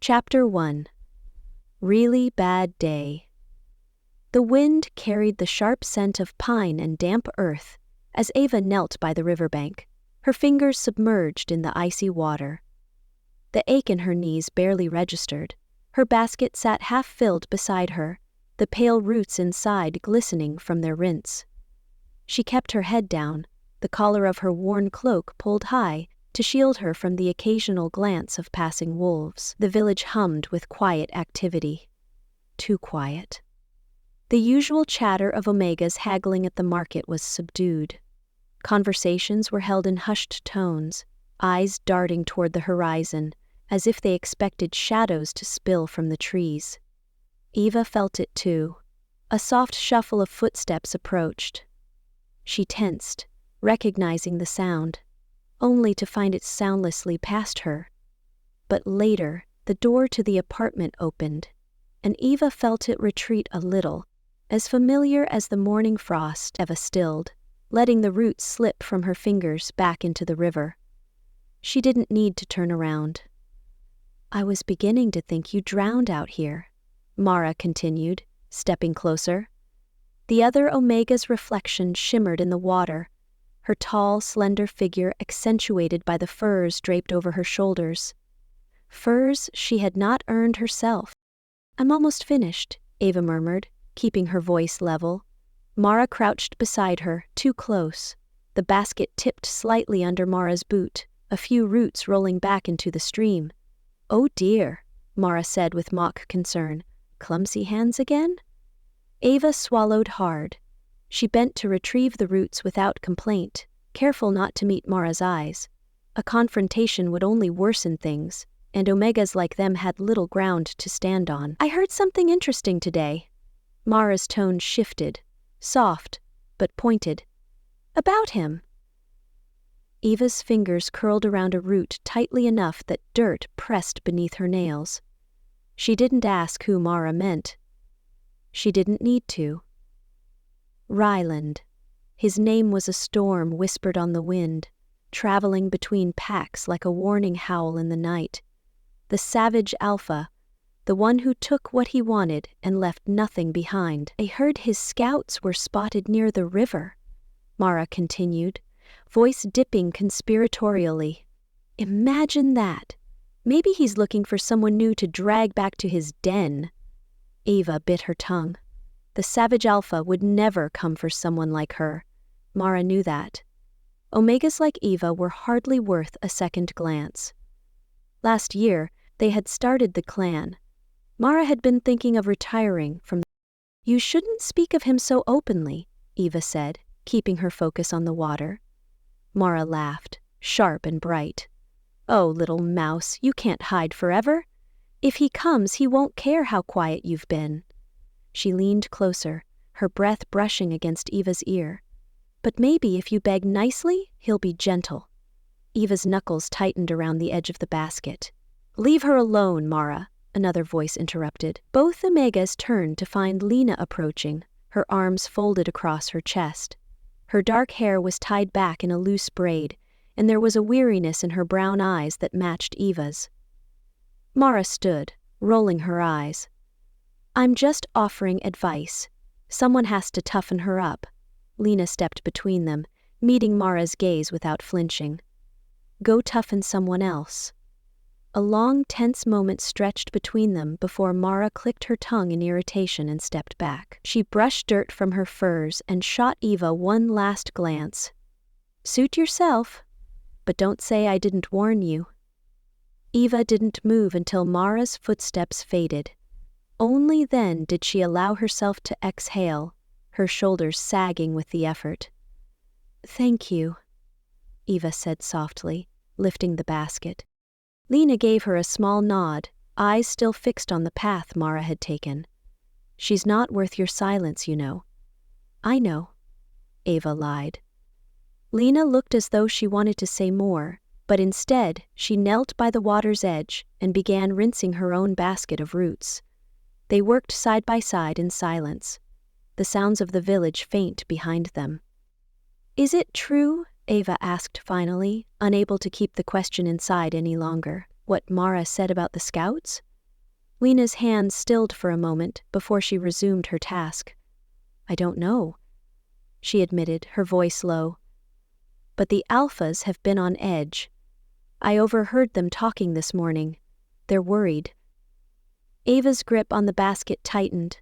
Chapter 1. Really Bad Day. The wind carried the sharp scent of pine and damp earth as Ava knelt by the riverbank, her fingers submerged in the icy water. The ache in her knees barely registered. Her basket sat half-filled beside her, the pale roots inside glistening from their rinse. She kept her head down, the collar of her worn cloak pulled high to shield her from the occasional glance of passing wolves. The village hummed with quiet activity. Too quiet. The usual chatter of Omegas haggling at the market was subdued. Conversations were held in hushed tones, eyes darting toward the horizon, as if they expected shadows to spill from the trees. Eva felt it too. A soft shuffle of footsteps approached. She tensed, recognizing the sound, only to find it soundlessly past her. But later, the door to the apartment opened, and Eva felt it retreat a little, as familiar as the morning frost. Eva stilled, letting the roots slip from her fingers back into the river. She didn't need to turn around. "I was beginning to think you drowned out here," Mara continued, stepping closer. The other Omega's reflection shimmered in the water, her tall, slender figure accentuated by the furs draped over her shoulders. Furs she had not earned herself. "I'm almost finished," Ava murmured, keeping her voice level. Mara crouched beside her, too close. The basket tipped slightly under Mara's boot, a few roots rolling back into the stream. "Oh dear," Mara said with mock concern. "Clumsy hands again?" Ava swallowed hard. She bent to retrieve the roots without complaint, careful not to meet Mara's eyes. A confrontation would only worsen things, and Omegas like them had little ground to stand on. "I heard something interesting today." Mara's tone shifted, soft, but pointed. "About him." Eva's fingers curled around a root tightly enough that dirt pressed beneath her nails. She didn't ask who Mara meant. She didn't need to. Ryland. His name was a storm whispered on the wind, traveling between packs like a warning howl in the night. The savage alpha, the one who took what he wanted and left nothing behind. "I heard his scouts were spotted near the river," Mara continued, voice dipping conspiratorially. "Imagine that. Maybe he's looking for someone new to drag back to his den." Eva bit her tongue. The savage alpha would never come for someone like her. Mara knew that. Omegas like Eva were hardly worth a second glance. Last year, they had started the clan. Mara had been thinking of retiring from. "You shouldn't speak of him so openly," Eva said, keeping her focus on the water. Mara laughed, sharp and bright. "Oh, little mouse, you can't hide forever. If he comes, he won't care how quiet you've been." She leaned closer, her breath brushing against Eva's ear. "But maybe if you beg nicely, he'll be gentle." Eva's knuckles tightened around the edge of the basket. "Leave her alone, Mara," another voice interrupted. Both Omegas turned to find Lena approaching, her arms folded across her chest. Her dark hair was tied back in a loose braid, and there was a weariness in her brown eyes that matched Eva's. Mara stood, rolling her eyes. "I'm just offering advice. Someone has to toughen her up." Lena stepped between them, meeting Mara's gaze without flinching. "Go toughen someone else." A long, tense moment stretched between them before Mara clicked her tongue in irritation and stepped back. She brushed dirt from her furs and shot Eva one last glance. "Suit yourself, but don't say I didn't warn you." Eva didn't move until Mara's footsteps faded. Only then did she allow herself to exhale, her shoulders sagging with the effort. "Thank you," Eva said softly, lifting the basket. Lena gave her a small nod, eyes still fixed on the path Mara had taken. "She's not worth your silence, you know." "I know," Eva lied. Lena looked as though she wanted to say more, but instead she knelt by the water's edge and began rinsing her own basket of roots. They worked side by side in silence, the sounds of the village faint behind them. "Is it true," Eva asked finally, unable to keep the question inside any longer, "what Mara said about the scouts? Lena's hands stilled for a moment before she resumed her task. I don't know, she admitted, her voice low. But the alphas have been on edge. I overheard them talking this morning. They're worried. Ava's grip on the basket tightened.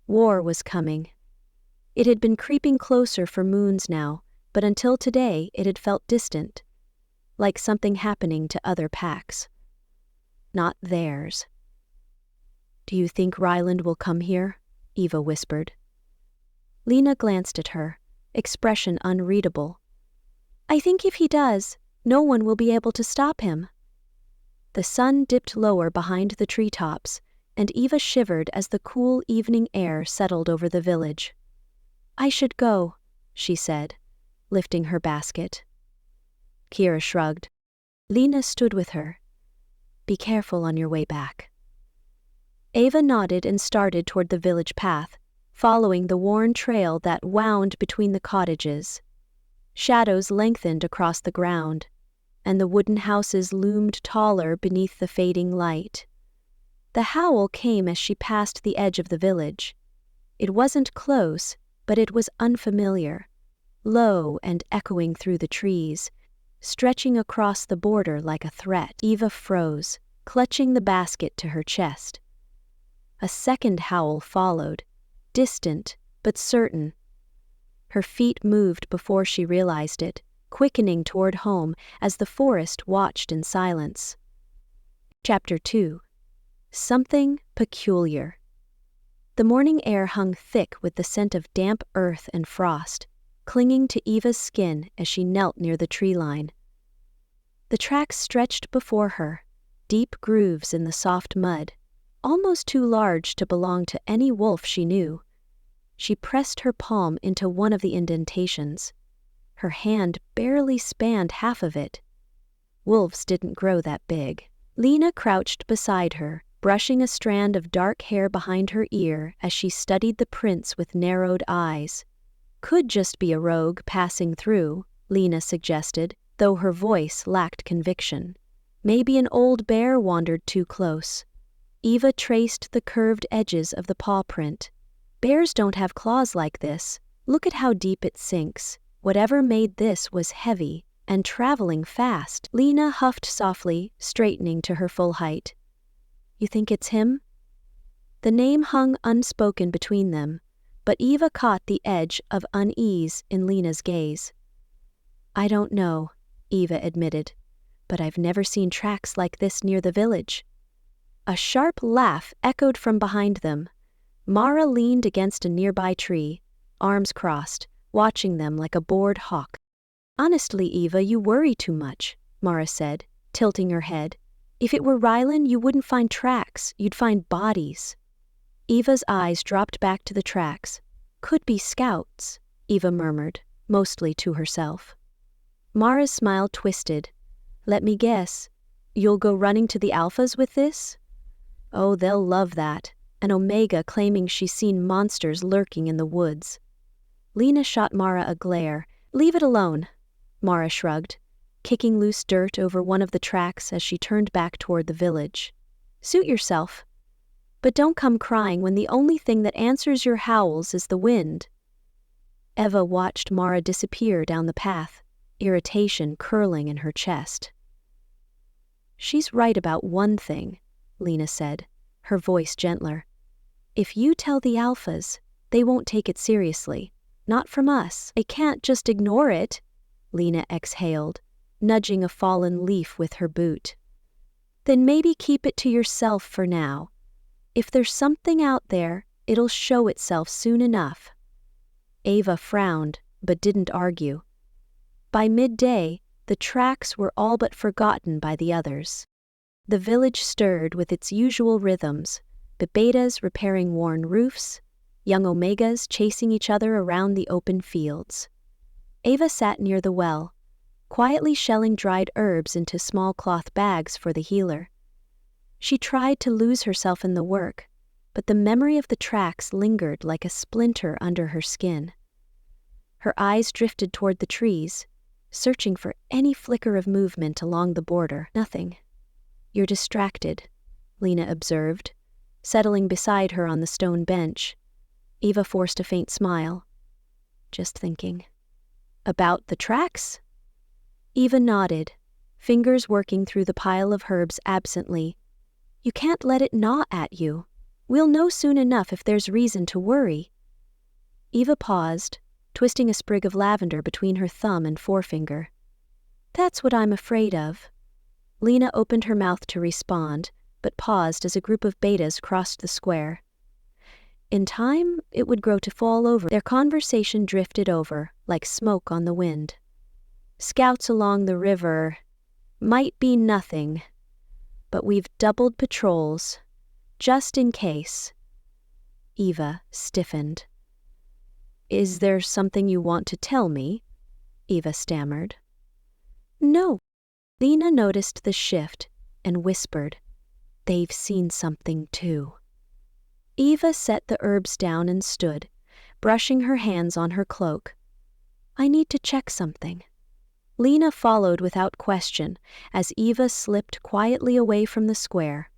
War was coming. It had been creeping closer for moons now, but until today it had felt distant, like something happening to other packs. Not theirs. Do you think Ryland will come here? Eva whispered. Lena glanced at her, expression unreadable. I think if he does, no one will be able to stop him. The sun dipped lower behind the treetops, and Eva shivered as the cool evening air settled over the village. I should go, she said, lifting her basket. Kira shrugged. Lena stood with her. Be careful on your way back. Eva nodded and started toward the village path, following the worn trail that wound between the cottages. Shadows lengthened across the ground, and the wooden houses loomed taller beneath the fading light. The howl came as she passed the edge of the village. It wasn't close, but it was unfamiliar, low and echoing through the trees, stretching across the border like a threat. Eva froze, clutching the basket to her chest. A second howl followed, distant but certain. Her feet moved before she realized it, quickening toward home as the forest watched in silence. Chapter 2. Something peculiar. The morning air hung thick with the scent of damp earth and frost, clinging to Eva's skin as she knelt near the tree line. The tracks stretched before her, deep grooves in the soft mud, almost too large to belong to any wolf she knew. She pressed her palm into one of the indentations. Her hand barely spanned half of it. Wolves didn't grow that big. Lena crouched beside her, brushing a strand of dark hair behind her ear as she studied the prints with narrowed eyes. Could just be a rogue passing through, Lena suggested, though her voice lacked conviction. Maybe an old bear wandered too close. Eva traced the curved edges of the paw print. Bears don't have claws like this. Look at how deep it sinks. Whatever made this was heavy and traveling fast. Lena huffed softly, straightening to her full height. You think it's him? The name hung unspoken between them, but Eva caught the edge of unease in Lena's gaze. I don't know, Eva admitted, but I've never seen tracks like this near the village. A sharp laugh echoed from behind them. Mara leaned against a nearby tree, arms crossed, watching them like a bored hawk. Honestly, Eva, you worry too much, Mara said, tilting her head. If it were Rylan, you wouldn't find tracks, you'd find bodies. Eva's eyes dropped back to the tracks. Could be scouts, Eva murmured, mostly to herself. Mara's smile twisted. Let me guess, you'll go running to the alphas with this? Oh, they'll love that. An Omega claiming she's seen monsters lurking in the woods. Lena shot Mara a glare. Leave it alone, Mara shrugged, kicking loose dirt over one of the tracks as she turned back toward the village. Suit yourself. But don't come crying when the only thing that answers your howls is the wind. Eva watched Mara disappear down the path, irritation curling in her chest. She's right about one thing, Lena said, her voice gentler. If you tell the alphas, they won't take it seriously. Not from us. I can't just ignore it, Lena exhaled, nudging a fallen leaf with her boot. Then maybe keep it to yourself for now. If there's something out there, it'll show itself soon enough. Eva frowned, but didn't argue. By midday, the tracks were all but forgotten by the others. The village stirred with its usual rhythms, betas repairing worn roofs, young Omegas chasing each other around the open fields. Eva sat near the well, quietly shelling dried herbs into small cloth bags for the healer. She tried to lose herself in the work, but the memory of the tracks lingered like a splinter under her skin. Her eyes drifted toward the trees, searching for any flicker of movement along the border. Nothing. You're distracted, Lena observed, settling beside her on the stone bench. Eva forced a faint smile. Just thinking. About the tracks? Eva nodded, fingers working through the pile of herbs absently. You can't let it gnaw at you. We'll know soon enough if there's reason to worry. Eva paused, twisting a sprig of lavender between her thumb and forefinger. That's what I'm afraid of. Lena opened her mouth to respond, but paused as a group of betas crossed the square. In time, it would grow to fall over. Their conversation drifted over, like smoke on the wind. Scouts along the river might be nothing, but we've doubled patrols, just in case. Eva stiffened. Is there something you want to tell me? Eva stammered. No. Lena noticed the shift and whispered, They've seen something too. Eva set the herbs down and stood, brushing her hands on her cloak. I need to check something. Lena followed without question as Eva slipped quietly away from the square.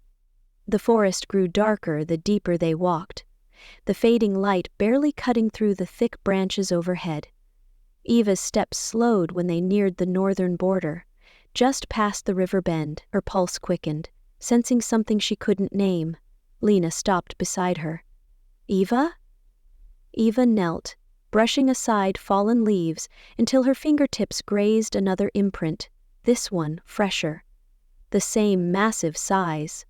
The forest grew darker the deeper they walked, the fading light barely cutting through the thick branches overhead. Eva's steps slowed when they neared the northern border. Just past the river bend, her pulse quickened, sensing something she couldn't name. Lena stopped beside her. Eva? Eva knelt, brushing aside fallen leaves until her fingertips grazed another imprint, this one fresher. The same massive size.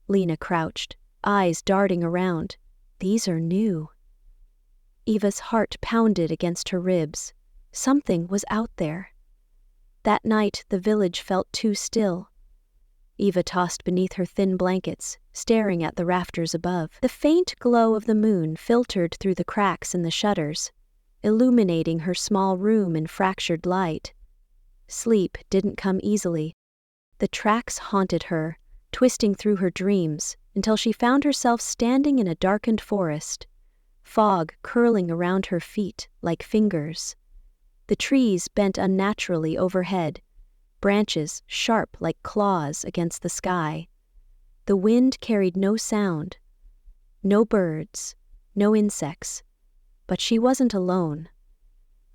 Lena crouched, eyes darting around. These are new. Eva's heart pounded against her ribs. Something was out there. That night the village felt too still. Eva tossed beneath her thin blankets, staring at the rafters above. The faint glow of the moon filtered through the cracks in the shutters, illuminating her small room in fractured light. Sleep didn't come easily. The tracks haunted her, twisting through her dreams, until she found herself standing in a darkened forest, fog curling around her feet like fingers. The trees bent unnaturally overhead, branches sharp like claws against the sky. The wind carried no sound, no birds, no insects, but she wasn't alone.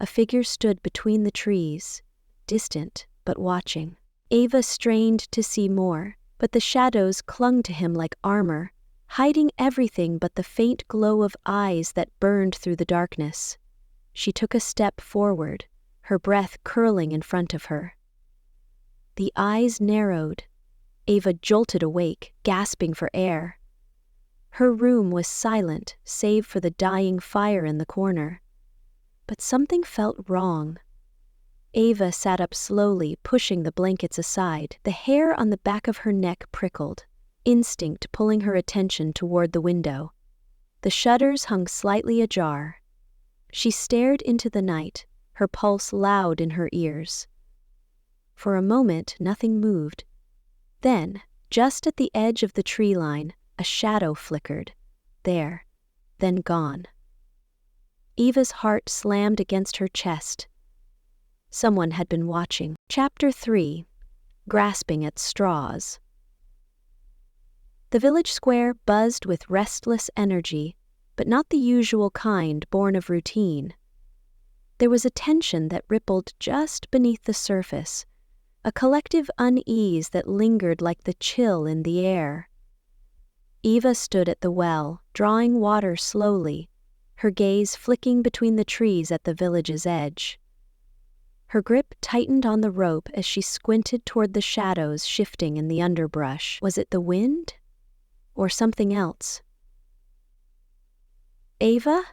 A figure stood between the trees, distant but watching. Eva strained to see more, but the shadows clung to him like armor, hiding everything but the faint glow of eyes that burned through the darkness. She took a step forward, her breath curling in front of her. The eyes narrowed. Eva jolted awake, gasping for air. Her room was silent, save for the dying fire in the corner. But something felt wrong. Eva sat up slowly, pushing the blankets aside. The hair on the back of her neck prickled, instinct pulling her attention toward the window. The shutters hung slightly ajar. She stared into the night, her pulse loud in her ears. For a moment, nothing moved. Then, just at the edge of the tree line, a shadow flickered. There, then gone. Eva's heart slammed against her chest. Someone had been watching. Chapter 3. Grasping at Straws. The village square buzzed with restless energy, but not the usual kind born of routine. There was a tension that rippled just beneath the surface, a collective unease that lingered like the chill in the air. Eva stood at the well, drawing water slowly, her gaze flicking between the trees at the village's edge. Her grip tightened on the rope as she squinted toward the shadows shifting in the underbrush. Was it the wind? Or something else? Eva?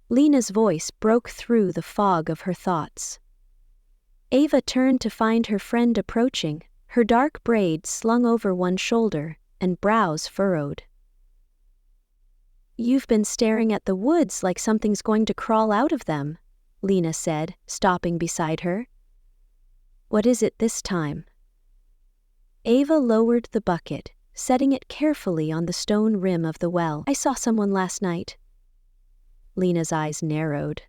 Lena's voice broke through the fog of her thoughts. Eva turned to find her friend approaching, her dark braids slung over one shoulder and brows furrowed. You've been staring at the woods like something's going to crawl out of them, Lena said, stopping beside her. What is it this time? Eva lowered the bucket, setting it carefully on the stone rim of the well. I saw someone last night. Lena's eyes narrowed.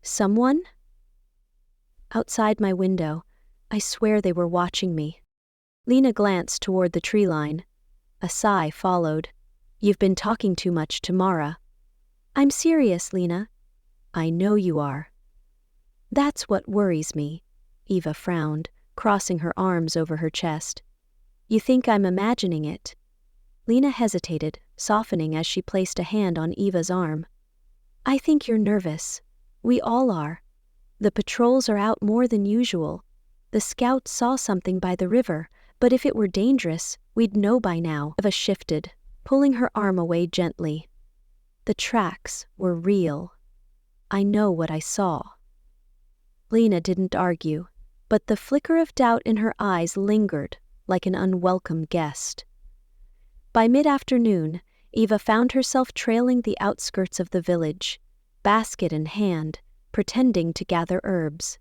Someone? Outside my window. I swear they were watching me. Lena glanced toward the tree line. A sigh followed. You've been talking too much to Mara. I'm serious, Lena. I know you are. That's what worries me. Eva frowned, crossing her arms over her chest. You think I'm imagining it? Lena hesitated, softening as she placed a hand on Eva's arm. I think you're nervous. We all are. The patrols are out more than usual. The scouts saw something by the river, but if it were dangerous, we'd know by now. Eva shifted, pulling her arm away gently. The tracks were real. I know what I saw. Lena didn't argue, but the flicker of doubt in her eyes lingered like an unwelcome guest. By mid-afternoon, Eva found herself trailing the outskirts of the village, basket in hand, pretending to gather herbs.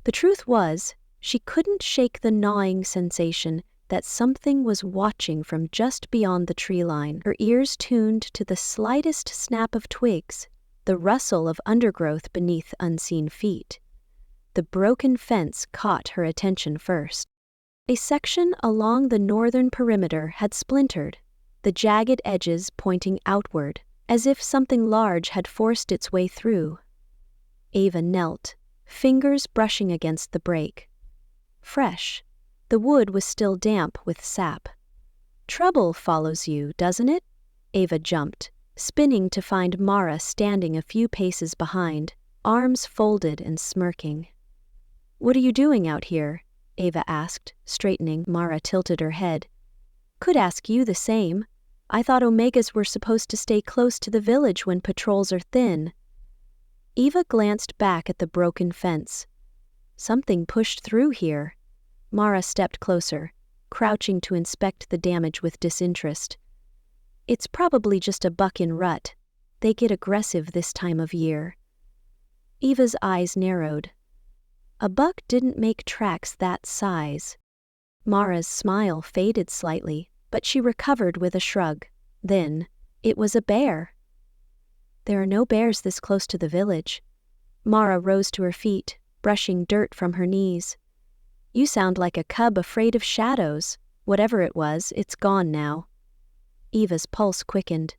The truth was, she couldn't shake the gnawing sensation that something was watching from just beyond the tree line. Her ears tuned to the slightest snap of twigs, the rustle of undergrowth beneath unseen feet. The broken fence caught her attention first. A section along the northern perimeter had splintered, the jagged edges pointing outward, as if something large had forced its way through. Eva knelt, fingers brushing against the break. Fresh. The wood was still damp with sap. Trouble follows you, doesn't it? Eva jumped, spinning to find Mara standing a few paces behind, arms folded and smirking. What are you doing out here? Eva asked, straightening. Mara tilted her head. Could ask you the same. I thought Omegas were supposed to stay close to the village when patrols are thin. Eva glanced back at the broken fence. Something pushed through here. Mara stepped closer, crouching to inspect the damage with disinterest. It's probably just a buck in rut. They get aggressive this time of year. Eva's eyes narrowed. A buck didn't make tracks that size. Mara's smile faded slightly, but she recovered with a shrug. Then, it was a bear. There are no bears this close to the village. Mara rose to her feet, brushing dirt from her knees. You sound like a cub afraid of shadows. Whatever it was, it's gone now. Eva's pulse quickened.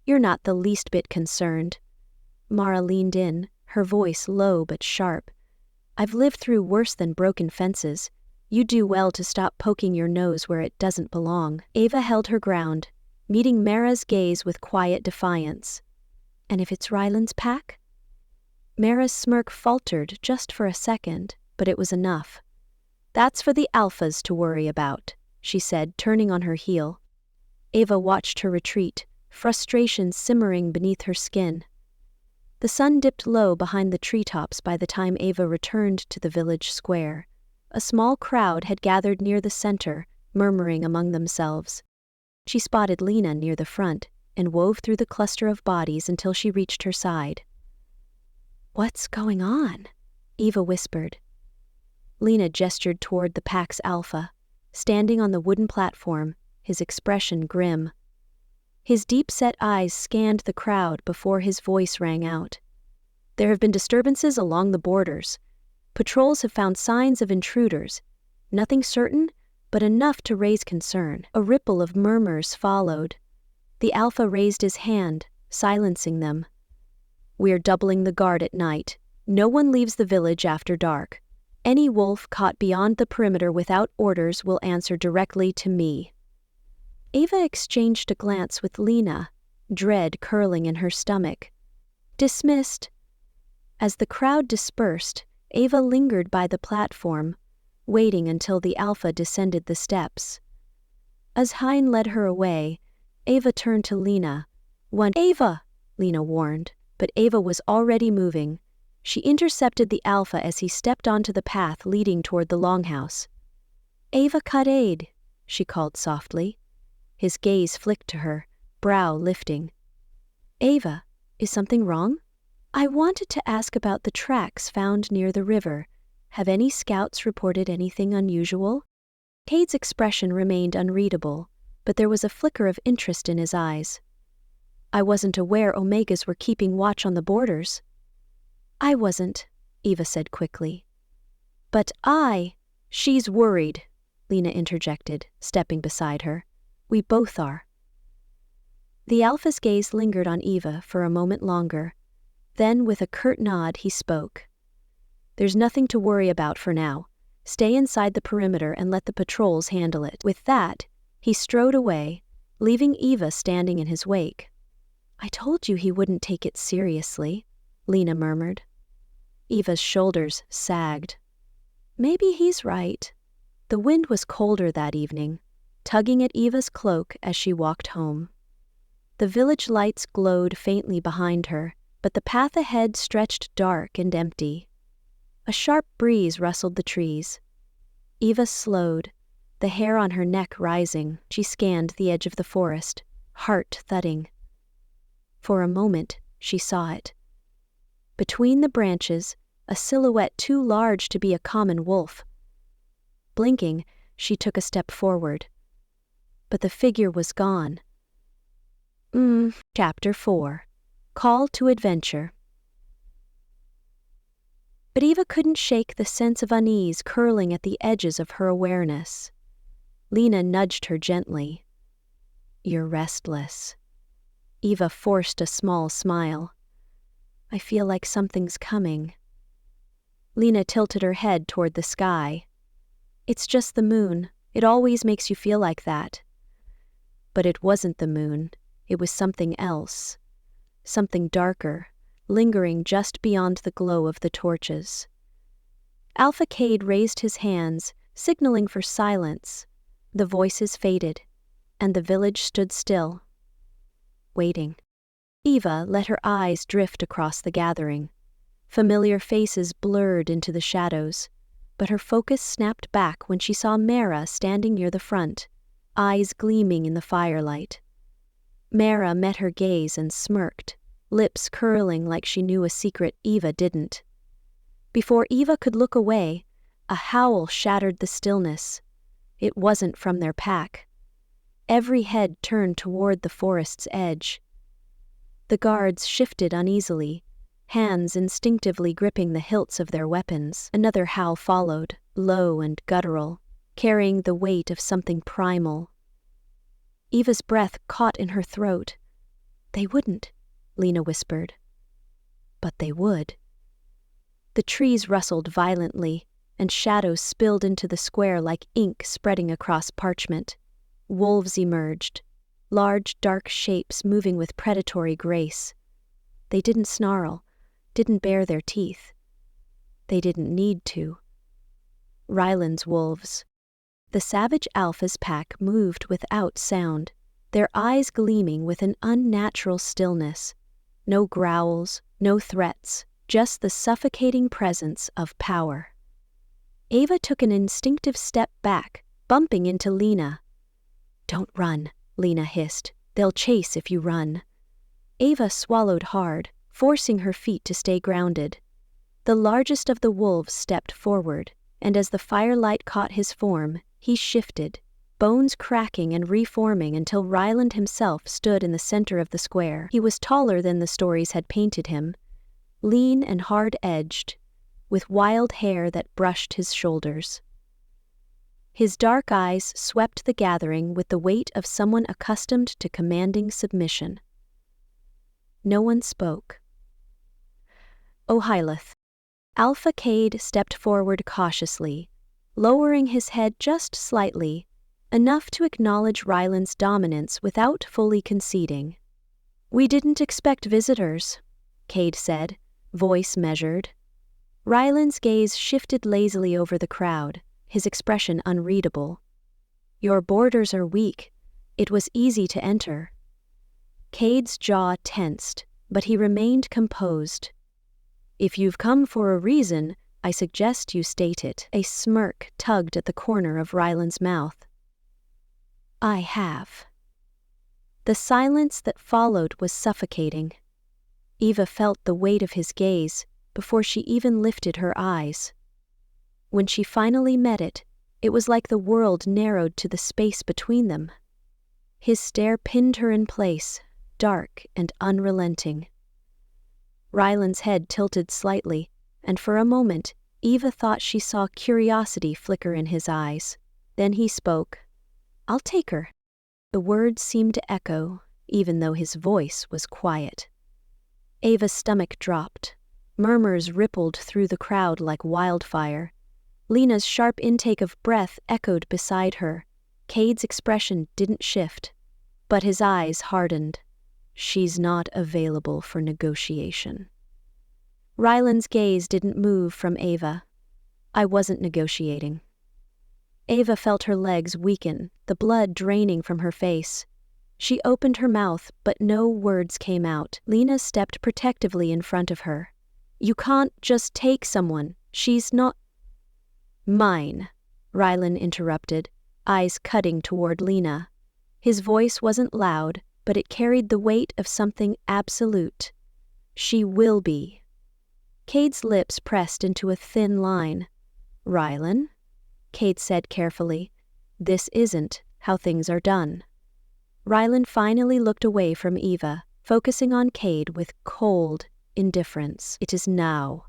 You're not the least bit concerned. Mara leaned in, her voice low but sharp. I've lived through worse than broken fences. You do well to stop poking your nose where it doesn't belong. Eva held her ground, meeting Mara's gaze with quiet defiance. And if it's Ryland's pack? Mara's smirk faltered just for a second, but it was enough. That's for the alphas to worry about, she said, turning on her heel. Eva watched her retreat, frustration simmering beneath her skin. The sun dipped low behind the treetops by the time Eva returned to the village square. A small crowd had gathered near the center, murmuring among themselves. She spotted Lena near the front and wove through the cluster of bodies until she reached her side. What's going on? Eva whispered. Lena gestured toward the pack's alpha, standing on the wooden platform, his expression grim. His deep-set eyes scanned the crowd before his voice rang out. There have been disturbances along the borders. Patrols have found signs of intruders. Nothing certain, but enough to raise concern. A ripple of murmurs followed. The alpha raised his hand, silencing them. We're doubling the guard at night. No one leaves the village after dark. Any wolf caught beyond the perimeter without orders will answer directly to me. Eva exchanged a glance with Lena, dread curling in her stomach. Dismissed. As the crowd dispersed, Eva lingered by the platform, waiting until the alpha descended the steps. As Hein led her away, Eva turned to Lena. Eva, Lena warned, but Eva was already moving. She intercepted the alpha as he stepped onto the path leading toward the longhouse. Eva cut aid, she called softly. His gaze flicked to her, brow lifting. Eva, is something wrong? I wanted to ask about the tracks found near the river. Have any scouts reported anything unusual? Cade's expression remained unreadable, but there was a flicker of interest in his eyes. I wasn't aware Omegas were keeping watch on the borders. I wasn't, Eva said quickly. But she's worried, Lena interjected, stepping beside her. We both are. The alpha's gaze lingered on Eva for a moment longer. Then, with a curt nod, he spoke. There's nothing to worry about for now. Stay inside the perimeter and let the patrols handle it. With that, he strode away, leaving Eva standing in his wake. I told you he wouldn't take it seriously, Lena murmured. Eva's shoulders sagged. Maybe he's right. The wind was colder that evening, tugging at Eva's cloak as she walked home. The village lights glowed faintly behind her, but the path ahead stretched dark and empty. A sharp breeze rustled the trees. Eva slowed, the hair on her neck rising. She scanned the edge of the forest, heart thudding. For a moment, she saw it. Between the branches, a silhouette too large to be a common wolf. Blinking, she took a step forward. But the figure was gone. Chapter 4. Call to Adventure. But Eva couldn't shake the sense of unease curling at the edges of her awareness. Lena nudged her gently. You're restless. Eva forced a small smile. I feel like something's coming. Lena tilted her head toward the sky. It's just the moon. It always makes you feel like that. But it wasn't the moon. It was something else. Something darker, lingering just beyond the glow of the torches. Alpha Cade raised his hands, signaling for silence. The voices faded, and the village stood still, waiting. Eva let her eyes drift across the gathering. Familiar faces blurred into the shadows, but her focus snapped back when she saw Mara standing near the front, eyes gleaming in the firelight. Mara met her gaze and smirked, lips curling like she knew a secret Eva didn't. Before Eva could look away, a howl shattered the stillness. It wasn't from their pack. Every head turned toward the forest's edge. The guards shifted uneasily, hands instinctively gripping the hilts of their weapons. Another howl followed, low and guttural, carrying the weight of something primal. Eva's breath caught in her throat. They wouldn't, Lena whispered. But they would. The trees rustled violently, and shadows spilled into the square like ink spreading across parchment. Wolves emerged, large dark shapes moving with predatory grace. They didn't snarl, didn't bare their teeth. They didn't need to. Ryland's wolves. The savage alpha's pack moved without sound, their eyes gleaming with an unnatural stillness. No growls, no threats, just the suffocating presence of power. Eva took an instinctive step back, bumping into Lena. Don't run, Lena hissed. They'll chase if you run. Eva swallowed hard, forcing her feet to stay grounded. The largest of the wolves stepped forward, and as the firelight caught his form, he shifted, bones cracking and reforming until Ryland himself stood in the center of the square. He was taller than the stories had painted him, lean and hard-edged, with wild hair that brushed his shoulders. His dark eyes swept the gathering with the weight of someone accustomed to commanding submission. No one spoke. O Hylath. Alpha Cade stepped forward cautiously, lowering his head just slightly, enough to acknowledge Ryland's dominance without fully conceding. We didn't expect visitors, Cade said, voice measured. Ryland's gaze shifted lazily over the crowd, his expression unreadable. Your borders are weak. It was easy to enter. Cade's jaw tensed, but he remained composed. If you've come for a reason, I suggest you state it. A smirk tugged at the corner of Ryland's mouth. I have. The silence that followed was suffocating. Eva felt the weight of his gaze before she even lifted her eyes. When she finally met it, it was like the world narrowed to the space between them. His stare pinned her in place, dark and unrelenting. Ryland's head tilted slightly, and for a moment, Eva thought she saw curiosity flicker in his eyes. Then he spoke. "I'll take her." The words seemed to echo, even though his voice was quiet. Ava's stomach dropped. Murmurs rippled through the crowd like wildfire. Lena's sharp intake of breath echoed beside her. Cade's expression didn't shift, but his eyes hardened. "She's not available for negotiation." Ryland's gaze didn't move from Ava. "I wasn't negotiating." Ava felt her legs weaken, the blood draining from her face. She opened her mouth, but no words came out. Lena stepped protectively in front of her. "You can't just take someone. She's not..." "Mine," Rylan interrupted, eyes cutting toward Lena. His voice wasn't loud, but it carried the weight of something absolute. "She will be." Cade's lips pressed into a thin line. "Rylan," Cade said carefully, "this isn't how things are done." Rylan finally looked away from Eva, focusing on Cade with cold indifference. "It is now."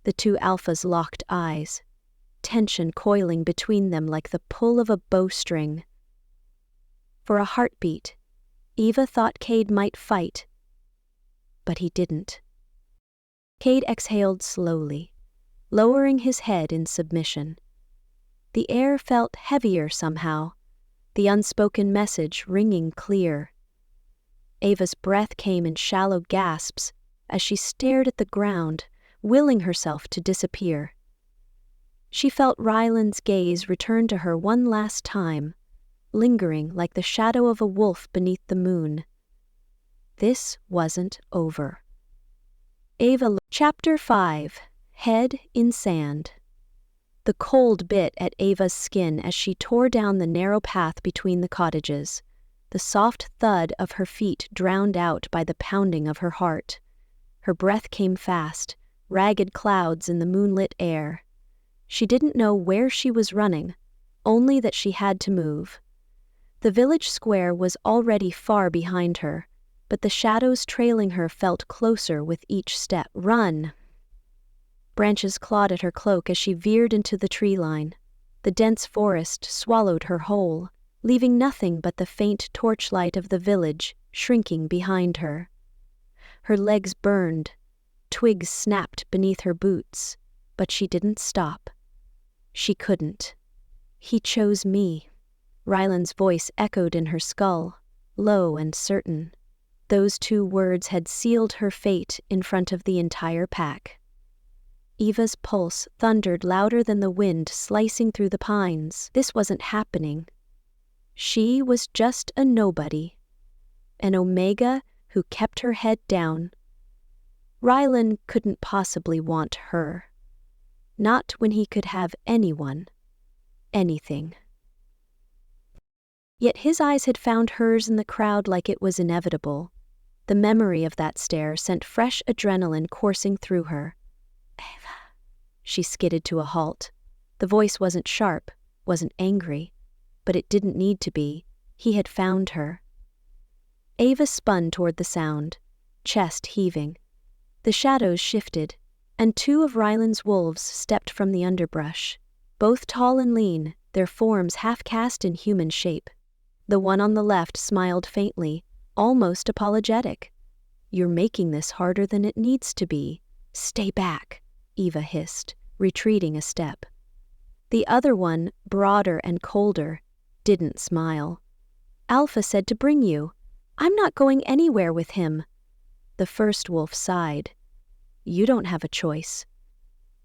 The two alphas locked eyes, tension coiling between them like the pull of a bowstring. For a heartbeat, Eva thought Cade might fight, but he didn't. Cade exhaled slowly, lowering his head in submission. The air felt heavier somehow, the unspoken message ringing clear. Ava's breath came in shallow gasps as she stared at the ground, willing herself to disappear. She felt Ryland's gaze return to her one last time, lingering like the shadow of a wolf beneath the moon. This wasn't over. Chapter 5. Head in Sand. The cold bit at Ava's skin as she tore down the narrow path between the cottages, the soft thud of her feet drowned out by the pounding of her heart. Her breath came fast, ragged clouds in the moonlit air. She didn't know where she was running, only that she had to move. The village square was already far behind her, but the shadows trailing her felt closer with each step. "Run!" Branches clawed at her cloak as she veered into the tree line. The dense forest swallowed her whole, leaving nothing but the faint torchlight of the village shrinking behind her. Her legs burned, twigs snapped beneath her boots, but she didn't stop. She couldn't. "He chose me." Ryland's voice echoed in her skull, low and certain. Those two words had sealed her fate in front of the entire pack. Eva's pulse thundered louder than the wind slicing through the pines. This wasn't happening. She was just a nobody, an omega who kept her head down. Rylan couldn't possibly want her. Not when he could have anyone, anything. Yet his eyes had found hers in the crowd like it was inevitable. The memory of that stare sent fresh adrenaline coursing through her. "Ava," she skidded to a halt. The voice wasn't sharp, wasn't angry, but it didn't need to be. He had found her. Ava spun toward the sound, chest heaving. The shadows shifted, and two of Ryland's wolves stepped from the underbrush, both tall and lean, their forms half-cast in human shape. The one on the left smiled faintly, almost apologetic. "You're making this harder than it needs to be. Stay back," Eva hissed, retreating a step. The other one, broader and colder, didn't smile. "Alpha said to bring you. I'm not going anywhere with him." The first wolf sighed. "You don't have a choice."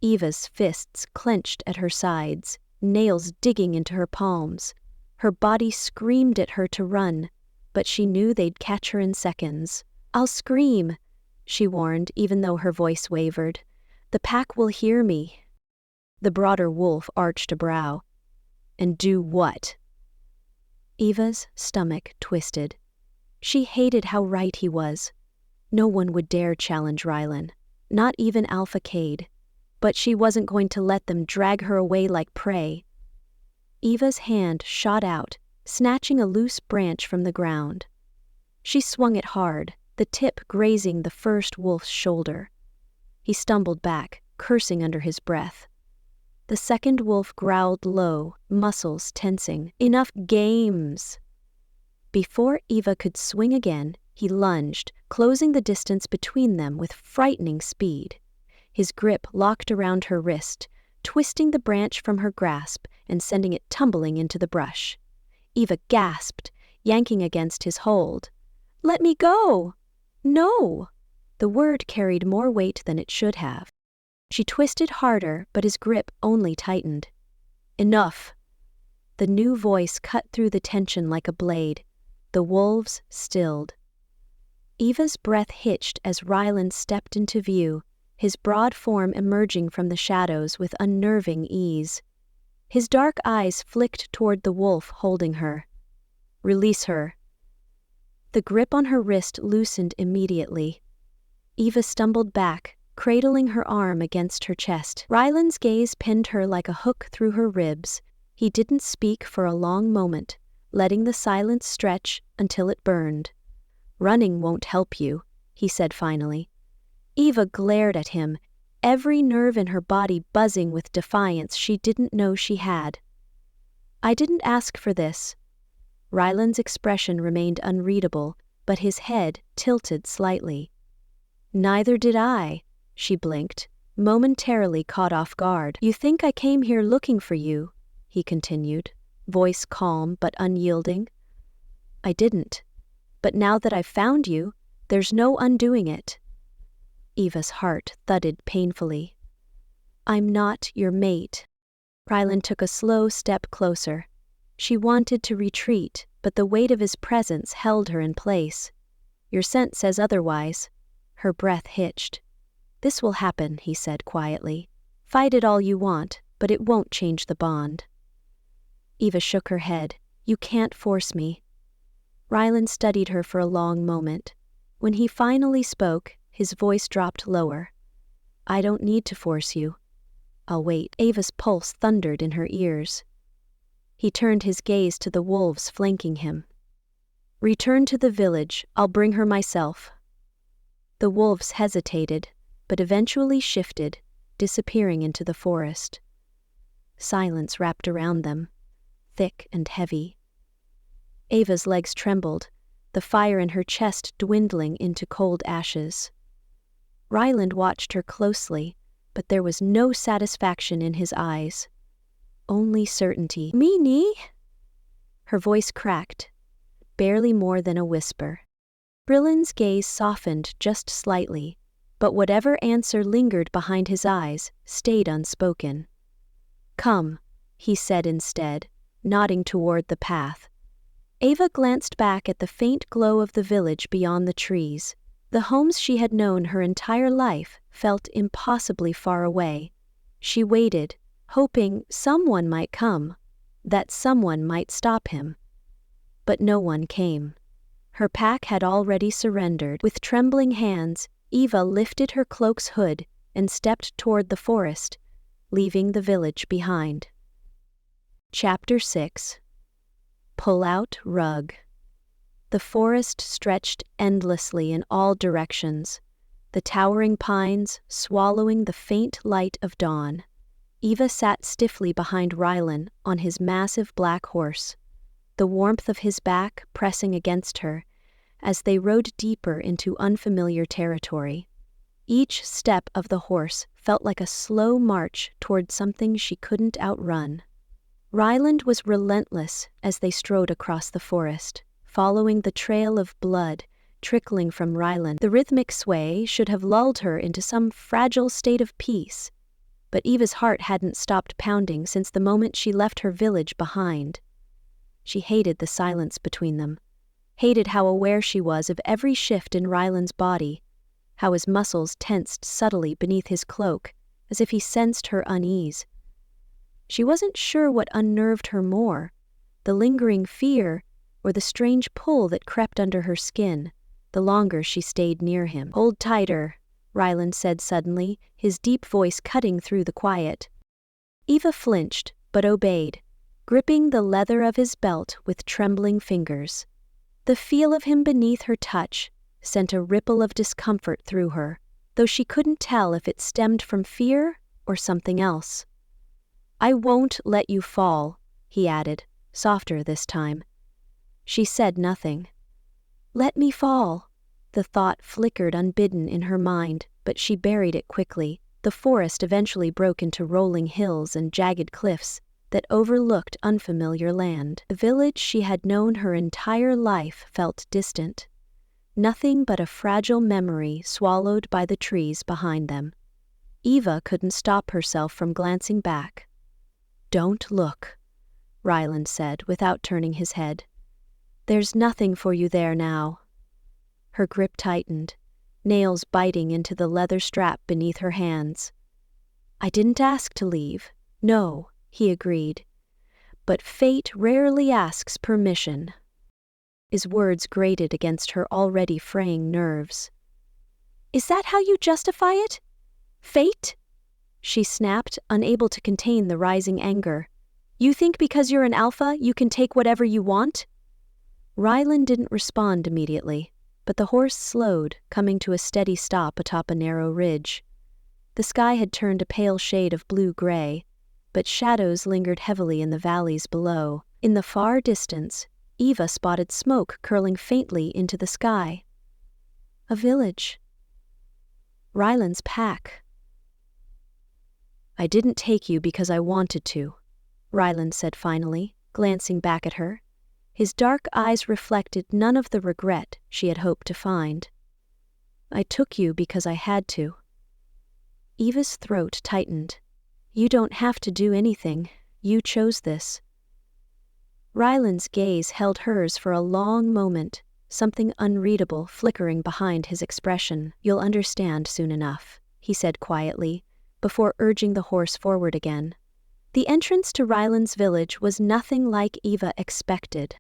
Eva's fists clenched at her sides, nails digging into her palms. Her body screamed at her to run, but she knew they'd catch her in seconds. "I'll scream," she warned, even though her voice wavered. "The pack will hear me." The broader wolf arched a brow. "And do what?" Eva's stomach twisted. She hated how right he was. No one would dare challenge Rylan, not even Alpha Cade. But she wasn't going to let them drag her away like prey. Eva's hand shot out, snatching a loose branch from the ground. She swung it hard, the tip grazing the first wolf's shoulder. He stumbled back, cursing under his breath. The second wolf growled low, muscles tensing. "Enough games!" Before Eva could swing again, he lunged, closing the distance between them with frightening speed. His grip locked around her wrist, twisting the branch from her grasp and sending it tumbling into the brush. Eva gasped, yanking against his hold. "Let me go!" "No!" The word carried more weight than it should have. She twisted harder, but his grip only tightened. "Enough!" The new voice cut through the tension like a blade. The wolves stilled. Eva's breath hitched as Ryland stepped into view, his broad form emerging from the shadows with unnerving ease. His dark eyes flicked toward the wolf holding her. "Release her." The grip on her wrist loosened immediately. Eva stumbled back, cradling her arm against her chest. Ryland's gaze pinned her like a hook through her ribs. He didn't speak for a long moment, letting the silence stretch until it burned. "Running won't help you," he said finally. Eva glared at him, every nerve in her body buzzing with defiance she didn't know she had. "I didn't ask for this." Ryland's expression remained unreadable, but his head tilted slightly. "Neither did I," she blinked, momentarily caught off guard. "You think I came here looking for you?" he continued, voice calm but unyielding. "I didn't. But now that I've found you, there's no undoing it." Eva's heart thudded painfully. "I'm not your mate." Ryland took a slow step closer. She wanted to retreat, but the weight of his presence held her in place. "Your scent says otherwise." Her breath hitched. "This will happen," he said quietly. "Fight it all you want, but it won't change the bond." Eva shook her head. "You can't force me." Ryland studied her for a long moment. When he finally spoke, his voice dropped lower. "I don't need to force you. I'll wait." Eva's pulse thundered in her ears. He turned his gaze to the wolves flanking him. "Return to the village. I'll bring her myself." The wolves hesitated, but eventually shifted, disappearing into the forest. Silence wrapped around them, thick and heavy. Eva's legs trembled, the fire in her chest dwindling into cold ashes. Ryland watched her closely, but there was no satisfaction in his eyes. Only certainty. "Meanie?" Her voice cracked, barely more than a whisper. Ryland's gaze softened just slightly, but whatever answer lingered behind his eyes stayed unspoken. "Come," he said instead, nodding toward the path. Eva glanced back at the faint glow of the village beyond the trees. The homes she had known her entire life felt impossibly far away. She waited, hoping someone might come, that someone might stop him. But no one came. Her pack had already surrendered. With trembling hands, Eva lifted her cloak's hood and stepped toward the forest, leaving the village behind. Chapter 6. Pull-out rug. The forest stretched endlessly in all directions, the towering pines swallowing the faint light of dawn. Eva sat stiffly behind Rylan on his massive black horse, the warmth of his back pressing against her as they rode deeper into unfamiliar territory. Each step of the horse felt like a slow march toward something she couldn't outrun. Ryland was relentless as they strode across the forest, following the trail of blood trickling from Ryland. The rhythmic sway should have lulled her into some fragile state of peace, but Eva's heart hadn't stopped pounding since the moment she left her village behind. She hated the silence between them, hated how aware she was of every shift in Ryland's body, how his muscles tensed subtly beneath his cloak, as if he sensed her unease. She wasn't sure what unnerved her more, the lingering fear or the strange pull that crept under her skin, the longer she stayed near him. "Hold tighter," Ryland said suddenly, his deep voice cutting through the quiet. Eva flinched, but obeyed, gripping the leather of his belt with trembling fingers. The feel of him beneath her touch sent a ripple of discomfort through her, though she couldn't tell if it stemmed from fear or something else. I won't let you fall, he added, softer this time. She said nothing. Let me fall. The thought flickered unbidden in her mind, but she buried it quickly. The forest eventually broke into rolling hills and jagged cliffs that overlooked unfamiliar land. The village she had known her entire life felt distant. Nothing but a fragile memory swallowed by the trees behind them. Eva couldn't stop herself from glancing back. Don't look, Ryland said without turning his head. There's nothing for you there now. Her grip tightened, nails biting into the leather strap beneath her hands. I didn't ask to leave. No, he agreed. But fate rarely asks permission. His words grated against her already fraying nerves. Is that how you justify it? Fate? She snapped, unable to contain the rising anger. You think because you're an alpha, you can take whatever you want? Rylan didn't respond immediately, but the horse slowed, coming to a steady stop atop a narrow ridge. The sky had turned a pale shade of blue-gray, but shadows lingered heavily in the valleys below. In the far distance, Eva spotted smoke curling faintly into the sky. A village. Ryland's pack. I didn't take you because I wanted to, Ryland said finally, glancing back at her. His dark eyes reflected none of the regret she had hoped to find. I took you because I had to. Eva's throat tightened. You don't have to do anything. You chose this. Ryland's gaze held hers for a long moment, something unreadable flickering behind his expression. You'll understand soon enough, he said quietly, before urging the horse forward again. The entrance to Ryland's village was nothing like Eva expected.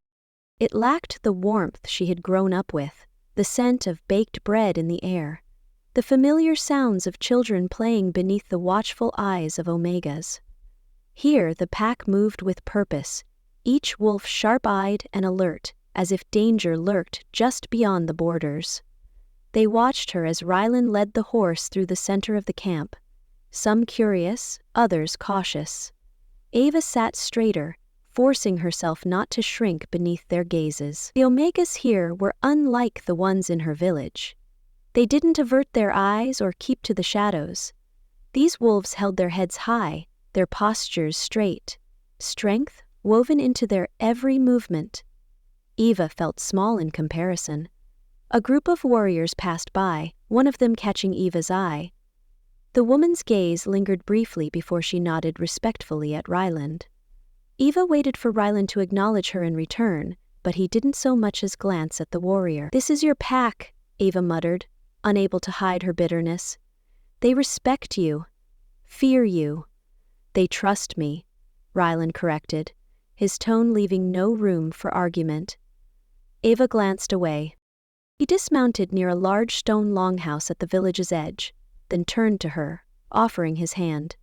It lacked the warmth she had grown up with, the scent of baked bread in the air, the familiar sounds of children playing beneath the watchful eyes of Omegas. Here the pack moved with purpose, each wolf sharp-eyed and alert, as if danger lurked just beyond the borders. They watched her as Rylan led the horse through the center of the camp, some curious, others cautious. Eva sat straighter, forcing herself not to shrink beneath their gazes. The Omegas here were unlike the ones in her village. They didn't avert their eyes or keep to the shadows. These wolves held their heads high, their postures straight, strength woven into their every movement. Eva felt small in comparison. A group of warriors passed by, one of them catching Eva's eye. The woman's gaze lingered briefly before she nodded respectfully at Ryland. Eva waited for Ryland to acknowledge her in return, but he didn't so much as glance at the warrior. This is your pack, Eva muttered, unable to hide her bitterness. They respect you, fear you. They trust me, Ryland corrected, his tone leaving no room for argument. Eva glanced away. He dismounted near a large stone longhouse at the village's edge, then turned to her, offering his hand.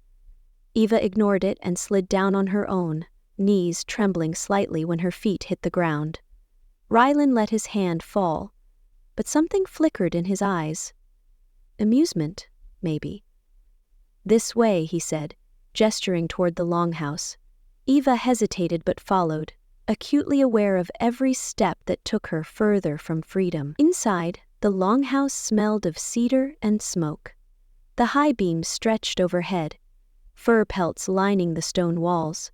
Eva ignored it and slid down on her own, knees trembling slightly when her feet hit the ground. Rylan let his hand fall, but something flickered in his eyes. Amusement, maybe. This way, he said, gesturing toward the longhouse. Eva hesitated but followed, acutely aware of every step that took her further from freedom. Inside, the longhouse smelled of cedar and smoke. The high beams stretched overhead, fur pelts lining the stone walls.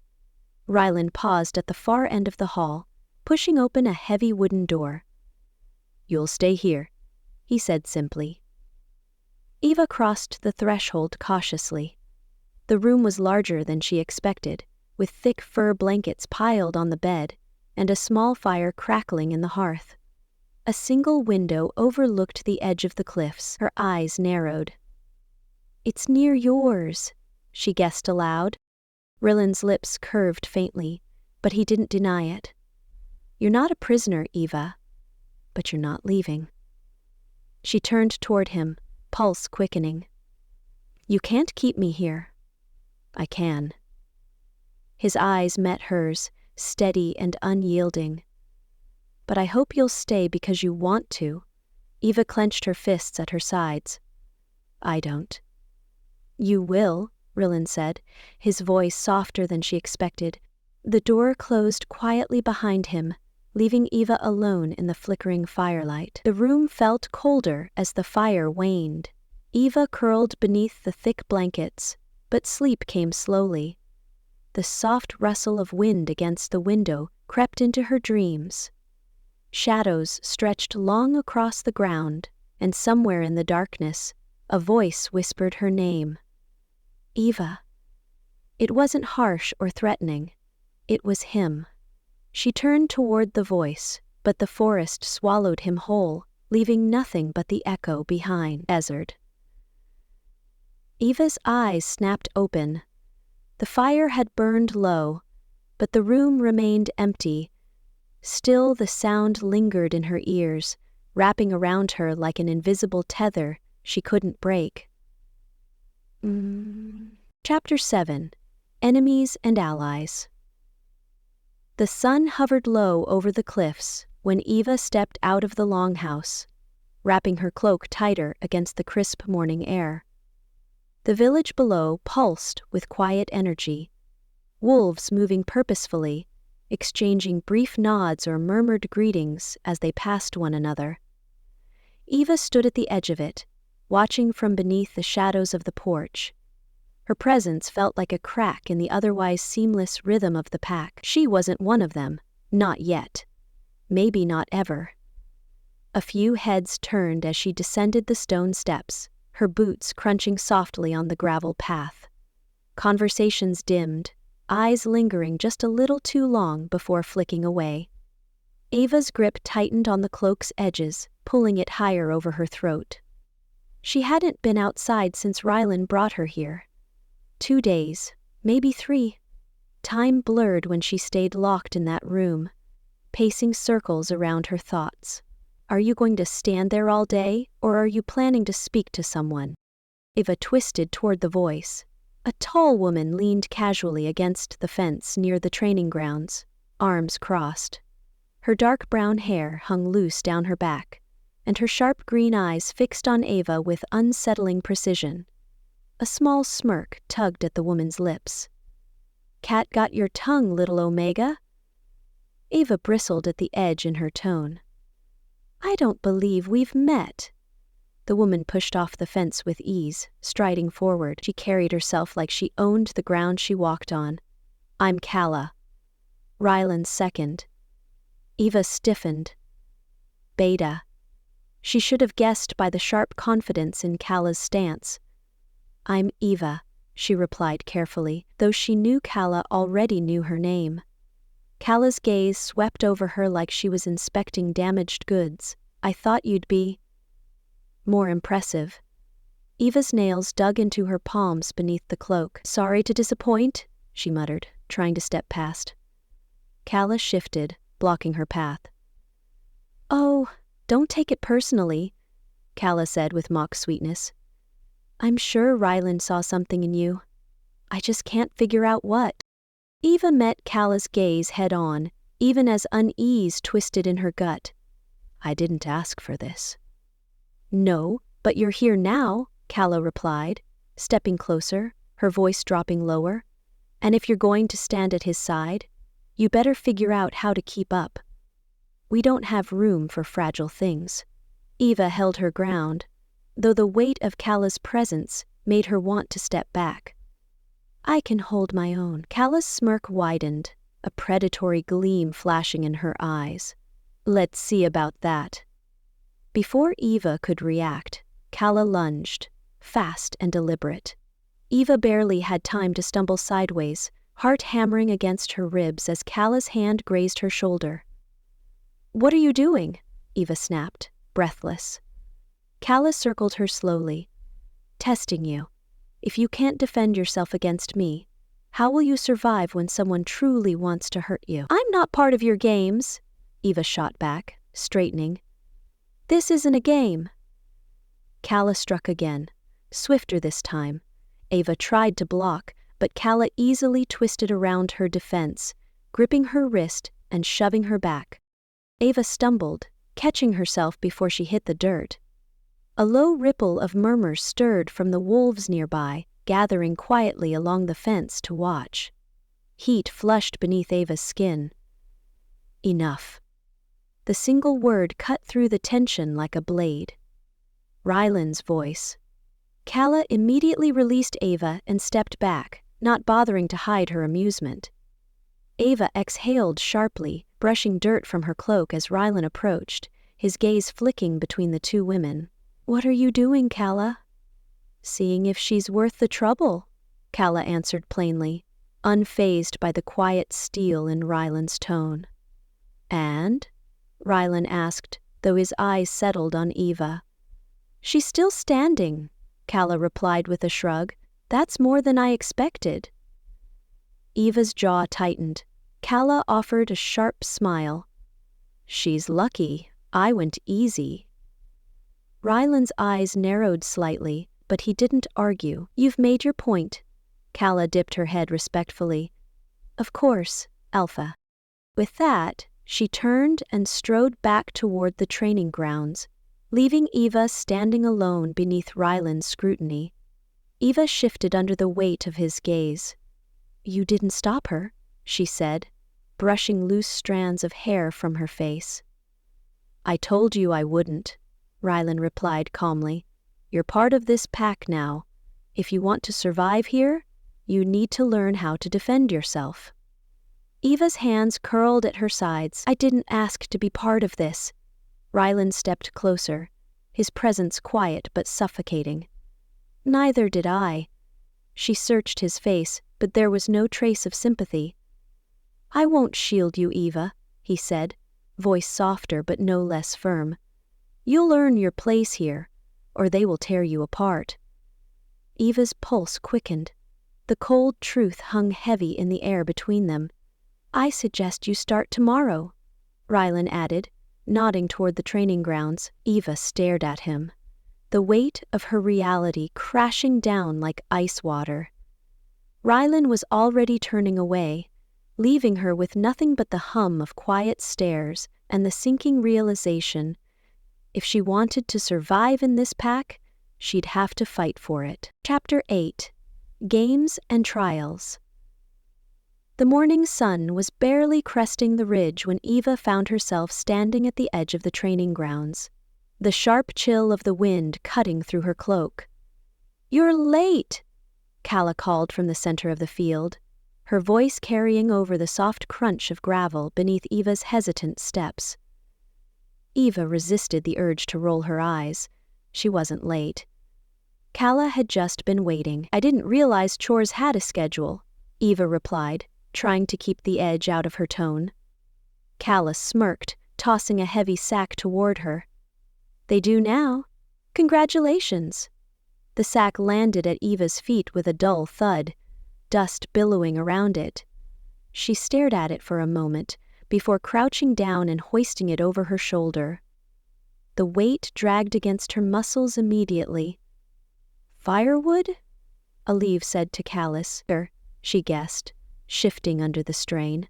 Ryland paused at the far end of the hall, pushing open a heavy wooden door. You'll stay here, he said simply. Eva crossed the threshold cautiously. The room was larger than she expected, with thick fur blankets piled on the bed and a small fire crackling in the hearth. A single window overlooked the edge of the cliffs. Her eyes narrowed. It's near yours, she guessed aloud. Ryland's lips curved faintly, but he didn't deny it. You're not a prisoner, Eva, but you're not leaving. She turned toward him, pulse quickening. You can't keep me here. I can. His eyes met hers, steady and unyielding. But I hope you'll stay because you want to. Eva clenched her fists at her sides. I don't. You will, Rylan said, his voice softer than she expected. The door closed quietly behind him, leaving Eva alone in the flickering firelight. The room felt colder as the fire waned. Eva curled beneath the thick blankets, but sleep came slowly. The soft rustle of wind against the window crept into her dreams. Shadows stretched long across the ground, and somewhere in the darkness, a voice whispered her name. Eva. It wasn't harsh or threatening. It was him. She turned toward the voice, but the forest swallowed him whole, leaving nothing but the echo behind. Ezard. Eva's eyes snapped open. The fire had burned low, but the room remained empty. Still, the sound lingered in her ears, wrapping around her like an invisible tether she couldn't break. Chapter 7. Enemies and Allies. The sun hovered low over the cliffs when Eva stepped out of the longhouse, wrapping her cloak tighter against the crisp morning air. The village below pulsed with quiet energy, wolves moving purposefully, exchanging brief nods or murmured greetings as they passed one another. Eva stood at the edge of it, watching from beneath the shadows of the porch. Her presence felt like a crack in the otherwise seamless rhythm of the pack. She wasn't one of them, not yet. Maybe not ever. A few heads turned as she descended the stone steps, her boots crunching softly on the gravel path. Conversations dimmed, eyes lingering just a little too long before flicking away. Eva's grip tightened on the cloak's edges, pulling it higher over her throat. She hadn't been outside since Rylan brought her here. 2 days, maybe 3. Time blurred when she stayed locked in that room, pacing circles around her thoughts. Are you going to stand there all day, or are you planning to speak to someone? Eva twisted toward the voice. A tall woman leaned casually against the fence near the training grounds, arms crossed. Her dark brown hair hung loose down her back, and her sharp green eyes fixed on Eva with unsettling precision. A small smirk tugged at the woman's lips. "Cat got your tongue, little Omega?" Eva bristled at the edge in her tone. "I don't believe we've met." The woman pushed off the fence with ease, striding forward. She carried herself like she owned the ground she walked on. "I'm Calla." Ryland's second. Eva stiffened. Beta. She should have guessed by the sharp confidence in Calla's stance. "I'm Eva," she replied carefully, though she knew Calla already knew her name. Calla's gaze swept over her like she was inspecting damaged goods. "I thought you'd be more impressive." Eva's nails dug into her palms beneath the cloak. "Sorry to disappoint," she muttered, trying to step past. Calla shifted, blocking her path. "Oh, don't take it personally," Calla said with mock sweetness. "I'm sure Ryland saw something in you. I just can't figure out what." Eva met Calla's gaze head-on, even as unease twisted in her gut. "I didn't ask for this." "No, but you're here now," Calla replied, stepping closer, her voice dropping lower. "And if you're going to stand at his side, you better figure out how to keep up. We don't have room for fragile things." Eva held her ground, though the weight of Calla's presence made her want to step back. "I can hold my own." Calla's smirk widened, a predatory gleam flashing in her eyes. "Let's see about that." Before Eva could react, Calla lunged, fast and deliberate. Eva barely had time to stumble sideways, heart hammering against her ribs as Calla's hand grazed her shoulder. "What are you doing?" Eva snapped, breathless. Calla circled her slowly. "Testing you. If you can't defend yourself against me, how will you survive when someone truly wants to hurt you?" "I'm not part of your games," Eva shot back, straightening. "This isn't a game." Calla struck again, swifter this time. Eva tried to block, but Calla easily twisted around her defense, gripping her wrist and shoving her back. Eva stumbled, catching herself before she hit the dirt. A low ripple of murmur stirred from the wolves nearby gathering quietly along the fence to watch. Heat flushed beneath Ava's skin. Enough. The single word cut through the tension like a blade. Ryland's voice. Calla immediately released Ava and stepped back, not bothering to hide her amusement. Ava exhaled sharply, brushing dirt from her cloak as Rylan approached, his gaze flicking between the two women. "What are you doing, Calla?" "Seeing if she's worth the trouble," Calla answered plainly, unfazed by the quiet steel in Rylan's tone. "And?" Rylan asked, though his eyes settled on Eva. "She's still standing," Calla replied with a shrug. "That's more than I expected." Eva's jaw tightened. Calla offered a sharp smile. "She's lucky. I went easy." Ryland's eyes narrowed slightly, but he didn't argue. "You've made your point." Calla dipped her head respectfully. "Of course, Alpha." With that, she turned and strode back toward the training grounds, leaving Eva standing alone beneath Ryland's scrutiny. Eva shifted under the weight of his gaze. "You didn't stop her," she said, brushing loose strands of hair from her face. "I told you I wouldn't," Rylan replied calmly. "You're part of this pack now. If you want to survive here, you need to learn how to defend yourself." Eva's hands curled at her sides. "I didn't ask to be part of this." Rylan stepped closer, his presence quiet but suffocating. "Neither did I." She searched his face, but there was no trace of sympathy. "I won't shield you, Eva," he said, voice softer but no less firm. "You'll earn your place here, or they will tear you apart." Eva's pulse quickened. The cold truth hung heavy in the air between them. "I suggest you start tomorrow," Rylan added, nodding toward the training grounds. Eva stared at him, the weight of her reality crashing down like ice water. Rylan was already turning away, leaving her with nothing but the hum of quiet stares and the sinking realization, if she wanted to survive in this pack, she'd have to fight for it. Chapter 8. Games and Trials. The morning sun was barely cresting the ridge when Eva found herself standing at the edge of the training grounds, the sharp chill of the wind cutting through her cloak. "You're late!" Calla called from the center of the field, her voice carrying over the soft crunch of gravel beneath Eva's hesitant steps. Eva resisted the urge to roll her eyes. She wasn't late. Calla had just been waiting. "I didn't realize chores had a schedule," Eva replied, trying to keep the edge out of her tone. Calla smirked, tossing a heavy sack toward her. "They do now. Congratulations." The sack landed at Eva's feet with a dull thud, dust billowing around it. She stared at it for a moment, before crouching down and hoisting it over her shoulder. The weight dragged against her muscles immediately. "Firewood?" Aleve said to Callis. She guessed, shifting under the strain.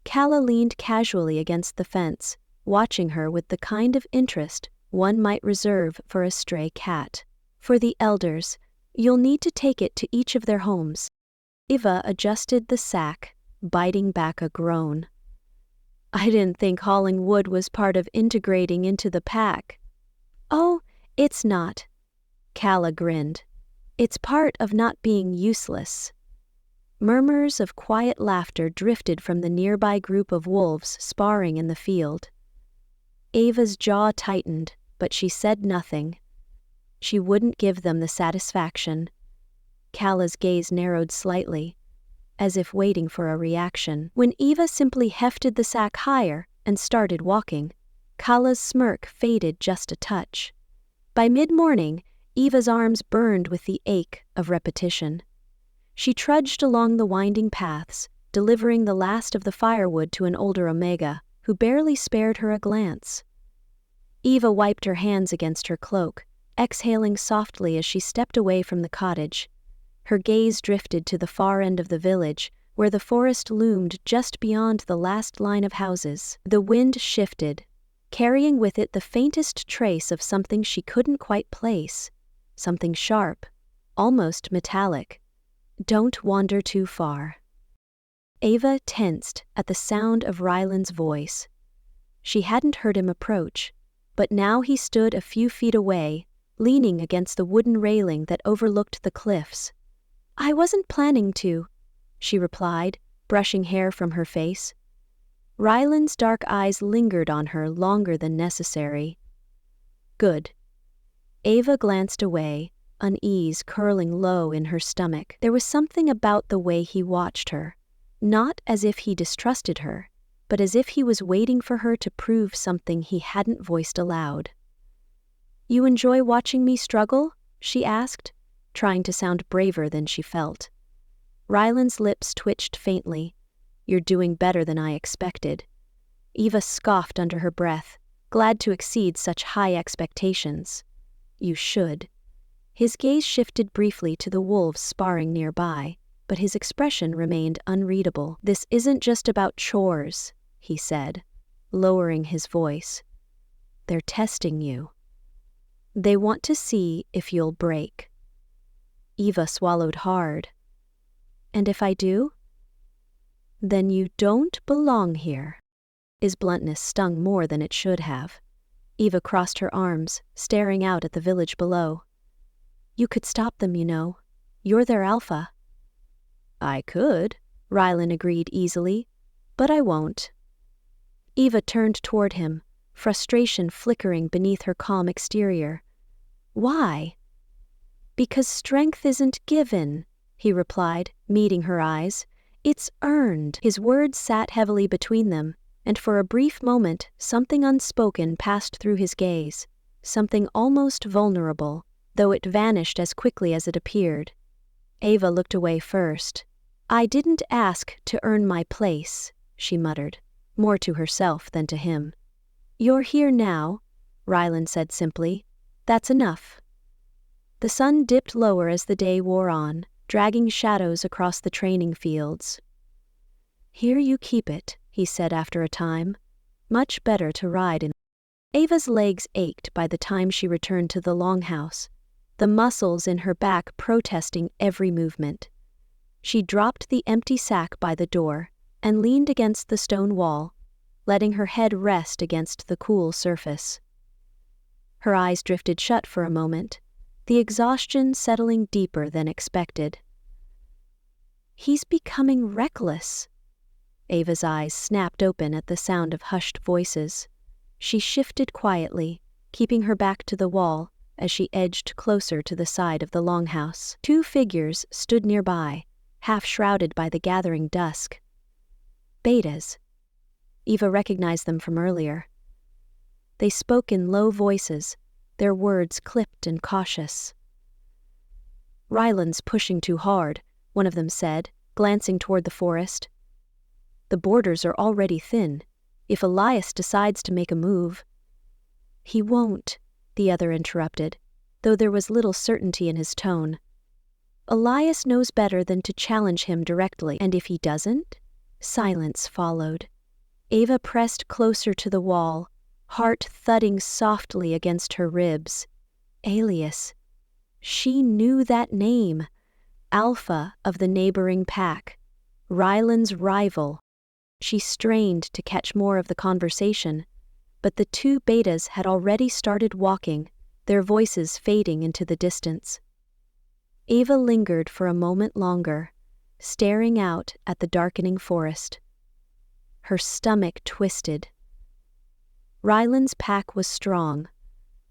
Calla leaned casually against the fence, watching her with the kind of interest one might reserve for a stray cat. "For the elders, you'll need to take it to each of their homes." Eva adjusted the sack, biting back a groan. "I didn't think hauling wood was part of integrating into the pack." "Oh, it's not." Calla grinned. "It's part of not being useless." Murmurs of quiet laughter drifted from the nearby group of wolves sparring in the field. Ava's jaw tightened, but she said nothing. She wouldn't give them the satisfaction. Calla's gaze narrowed slightly, as if waiting for a reaction. When Eva simply hefted the sack higher and started walking, Calla's smirk faded just a touch. By mid-morning, Eva's arms burned with the ache of repetition. She trudged along the winding paths, delivering the last of the firewood to an older Omega, who barely spared her a glance. Eva wiped her hands against her cloak, exhaling softly as she stepped away from the cottage. Her gaze drifted to the far end of the village, where the forest loomed just beyond the last line of houses. The wind shifted, carrying with it the faintest trace of something she couldn't quite place, something sharp, almost metallic. "Don't wander too far." Ava tensed at the sound of Ryland's voice. She hadn't heard him approach, but now he stood a few feet away, leaning against the wooden railing that overlooked the cliffs. "I wasn't planning to," she replied, brushing hair from her face. Ryland's dark eyes lingered on her longer than necessary. "Good." Ava glanced away, unease curling low in her stomach. There was something about the way he watched her, not as if he distrusted her, but as if he was waiting for her to prove something he hadn't voiced aloud. "You enjoy watching me struggle?" she asked, trying to sound braver than she felt. Ryland's lips twitched faintly. "You're doing better than I expected." Eva scoffed under her breath, glad to exceed such high expectations. "You should." His gaze shifted briefly to the wolves sparring nearby, but his expression remained unreadable. "This isn't just about chores," he said, lowering his voice. "They're testing you. They want to see if you'll break." Eva swallowed hard. "And if I do?" "Then you don't belong here." His bluntness stung more than it should have. Eva crossed her arms, staring out at the village below. "You could stop them, you know. You're their alpha." "I could," Rylan agreed easily, "but I won't." Eva turned toward him, frustration flickering beneath her calm exterior. "Why?" "Because strength isn't given," he replied, meeting her eyes. "It's earned." His words sat heavily between them, and for a brief moment something unspoken passed through his gaze, something almost vulnerable, though it vanished as quickly as it appeared. Ava looked away first. "I didn't ask to earn my place," she muttered, more to herself than to him. "You're here now," Ryland said simply. "That's enough." The sun dipped lower as the day wore on, dragging shadows across the training fields. "Here you keep it," he said after a time. "Much better to ride in." Ava's legs ached by the time she returned to the longhouse, the muscles in her back protesting every movement. She dropped the empty sack by the door and leaned against the stone wall, letting her head rest against the cool surface. Her eyes drifted shut for a moment, the exhaustion settling deeper than expected. "He's becoming reckless." Ava's eyes snapped open at the sound of hushed voices. She shifted quietly, keeping her back to the wall as she edged closer to the side of the longhouse. Two figures stood nearby, half shrouded by the gathering dusk. Betas. Eva recognized them from earlier. They spoke in low voices, their words clipped and cautious. "Ryland's pushing too hard," one of them said, glancing toward the forest. "The borders are already thin. If Elias decides to make a move—" "He won't," the other interrupted, though there was little certainty in his tone. "Elias knows better than to challenge him directly, and if he doesn't?" Silence followed. Ava pressed closer to the wall, heart thudding softly against her ribs. Alias. She knew that name. Alpha of the neighboring pack. Ryland's rival. She strained to catch more of the conversation, but the two betas had already started walking, their voices fading into the distance. Ava lingered for a moment longer, staring out at the darkening forest. Her stomach twisted. Ryland's pack was strong,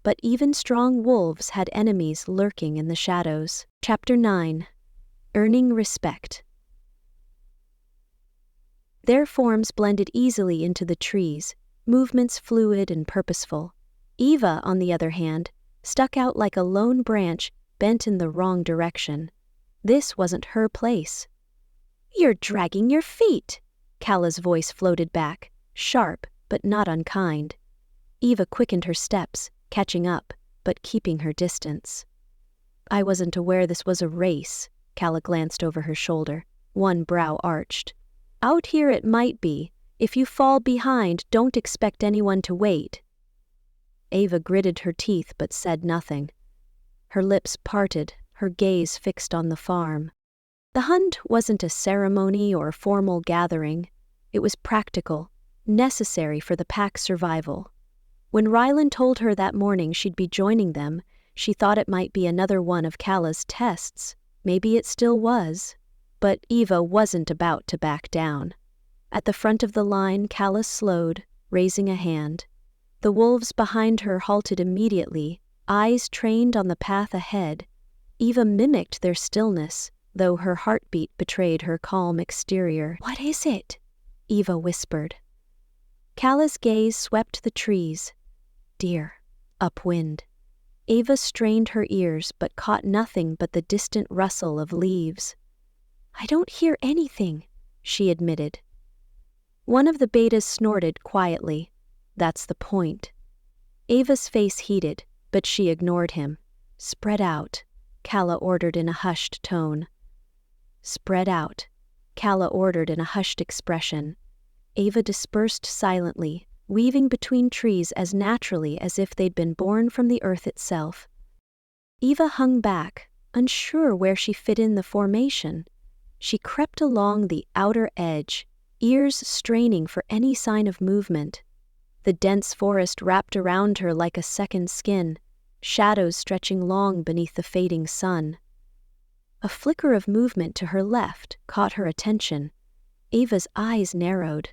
but even strong wolves had enemies lurking in the shadows. Chapter 9. Earning Respect. Their forms blended easily into the trees, movements fluid and purposeful. Eva, on the other hand, stuck out like a lone branch bent in the wrong direction. This wasn't her place. "You're dragging your feet," Kalla's voice floated back, sharp but not unkind. Eva quickened her steps, catching up, but keeping her distance. "I wasn't aware this was a race," Kalla glanced over her shoulder, one brow arched. "Out here it might be. If you fall behind, don't expect anyone to wait." Ava gritted her teeth but said nothing. Her lips parted, her gaze fixed on the farm. The hunt wasn't a ceremony or formal gathering. It was practical, necessary for the pack's survival. When Rylan told her that morning she'd be joining them, she thought it might be another one of Calla's tests. Maybe it still was. But Eva wasn't about to back down. At the front of the line, Calla slowed, raising a hand. The wolves behind her halted immediately, eyes trained on the path ahead. Eva mimicked their stillness, though her heartbeat betrayed her calm exterior. "What is it?" Eva whispered. Calla's gaze swept the trees. Deer. Upwind. Eva strained her ears but caught nothing but the distant rustle of leaves. "I don't hear anything," she admitted. One of the betas snorted quietly. "That's the point." Ava's face heated, but she ignored him. "Spread out," Calla ordered in a hushed tone. "Spread out," Calla ordered in a hushed expression. Ava dispersed silently, weaving between trees as naturally as if they'd been born from the earth itself. Eva hung back, unsure where she fit in the formation. She crept along the outer edge, ears straining for any sign of movement. The dense forest wrapped around her like a second skin, shadows stretching long beneath the fading sun. A flicker of movement to her left caught her attention. Ava's eyes narrowed.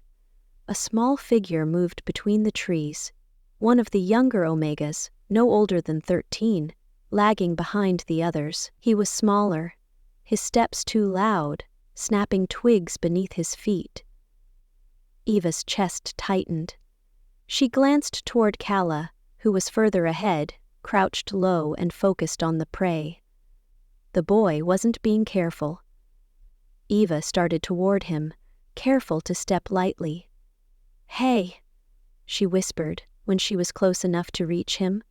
A small figure moved between the trees, one of the younger Omegas, no older than 13, lagging behind the others. He was smaller, his steps too loud, snapping twigs beneath his feet. Eva's chest tightened. She glanced toward Calla, who was further ahead, crouched low and focused on the prey. The boy wasn't being careful. Eva started toward him, careful to step lightly. "Hey," she whispered when she was close enough to reach him.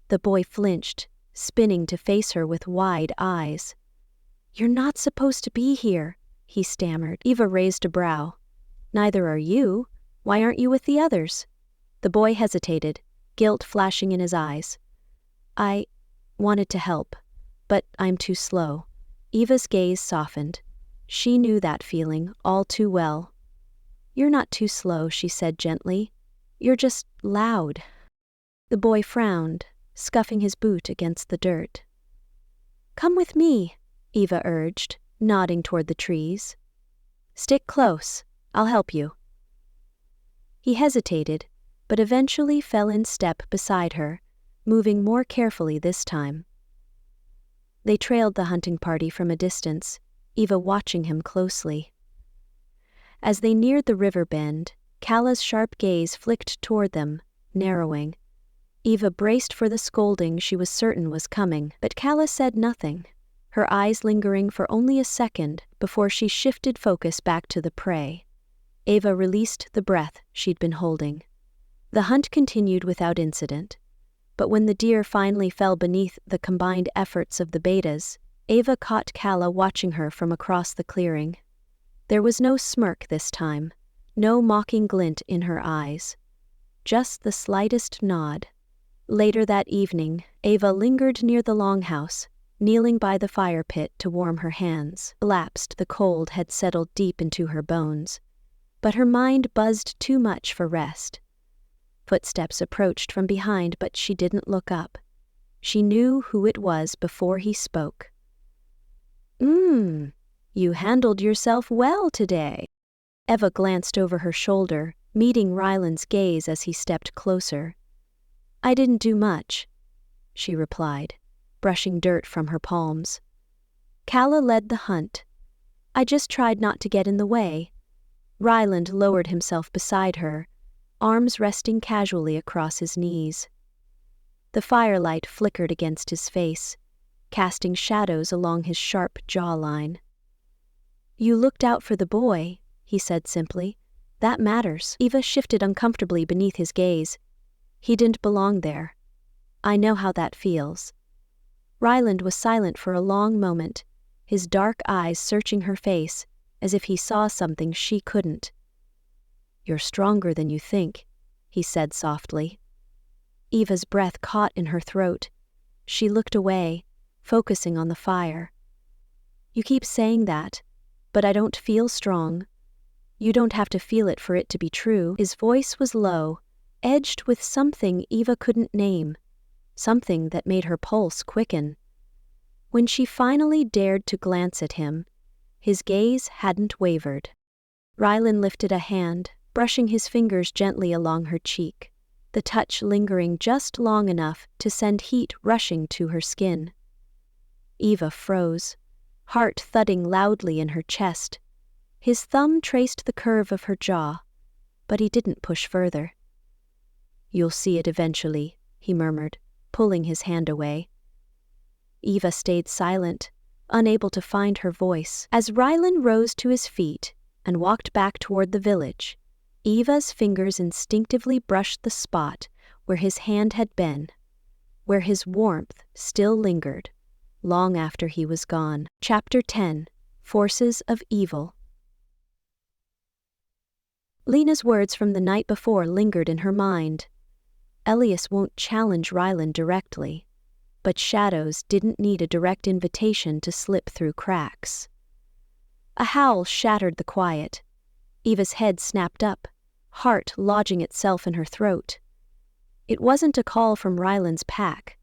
The boy flinched, spinning to face her with wide eyes. "You're not supposed to be here," he stammered. Eva raised a brow. "Neither are you. Why aren't you with the others?" The boy hesitated, guilt flashing in his eyes. "I wanted to help, but I'm too slow." Eva's gaze softened. She knew that feeling all too well. "You're not too slow," she said gently. "You're just loud." The boy frowned, scuffing his boot against the dirt. "Come with me," Eva urged, nodding toward the trees. "Stick close. I'll help you." He hesitated, but eventually fell in step beside her, moving more carefully this time. They trailed the hunting party from a distance, Eva watching him closely. As they neared the river bend, Calla's sharp gaze flicked toward them, narrowing. Eva braced for the scolding she was certain was coming, but Calla said nothing, her eyes lingering for only a second before she shifted focus back to the prey. Eva released the breath she'd been holding. The hunt continued without incident, but when the deer finally fell beneath the combined efforts of the betas, Eva caught Calla watching her from across the clearing. There was no smirk this time, no mocking glint in her eyes. Just the slightest nod. Later that evening, Eva lingered near the longhouse, kneeling by the fire pit to warm her hands. Lapsed, the cold had settled deep into her bones, but her mind buzzed too much for rest. Footsteps approached from behind, but she didn't look up. She knew who it was before he spoke. You handled yourself well today." Eva glanced over her shoulder, meeting Ryland's gaze as he stepped closer. "I didn't do much," she replied, brushing dirt from her palms. Calla led the hunt. "I just tried not to get in the way." Ryland lowered himself beside her, arms resting casually across his knees. The firelight flickered against his face, casting shadows along his sharp jawline. "You looked out for the boy," he said simply. "That matters." Eva shifted uncomfortably beneath his gaze. "He didn't belong there. I know how that feels." Ryland was silent for a long moment, his dark eyes searching her face, as if he saw something she couldn't. "You're stronger than you think," he said softly. Eva's breath caught in her throat. She looked away, focusing on the fire. "You keep saying that, but I don't feel strong." "You don't have to feel it for it to be true." His voice was low, edged with something Eva couldn't name, something that made her pulse quicken. When she finally dared to glance at him, his gaze hadn't wavered. Rylan lifted a hand, brushing his fingers gently along her cheek, the touch lingering just long enough to send heat rushing to her skin. Eva froze, heart thudding loudly in her chest. His thumb traced the curve of her jaw, but he didn't push further. "You'll see it eventually," he murmured, pulling his hand away. Eva stayed silent, unable to find her voice. As Rylan rose to his feet and walked back toward the village, Eva's fingers instinctively brushed the spot where his hand had been, where his warmth still lingered, long after he was gone. Chapter 10: Forces of Evil. Lena's words from the night before lingered in her mind. Elias won't challenge Ryland directly, but shadows didn't need a direct invitation to slip through cracks. A howl shattered the quiet. Eva's head snapped up, heart lodging itself in her throat. It wasn't a call from Ryland's pack.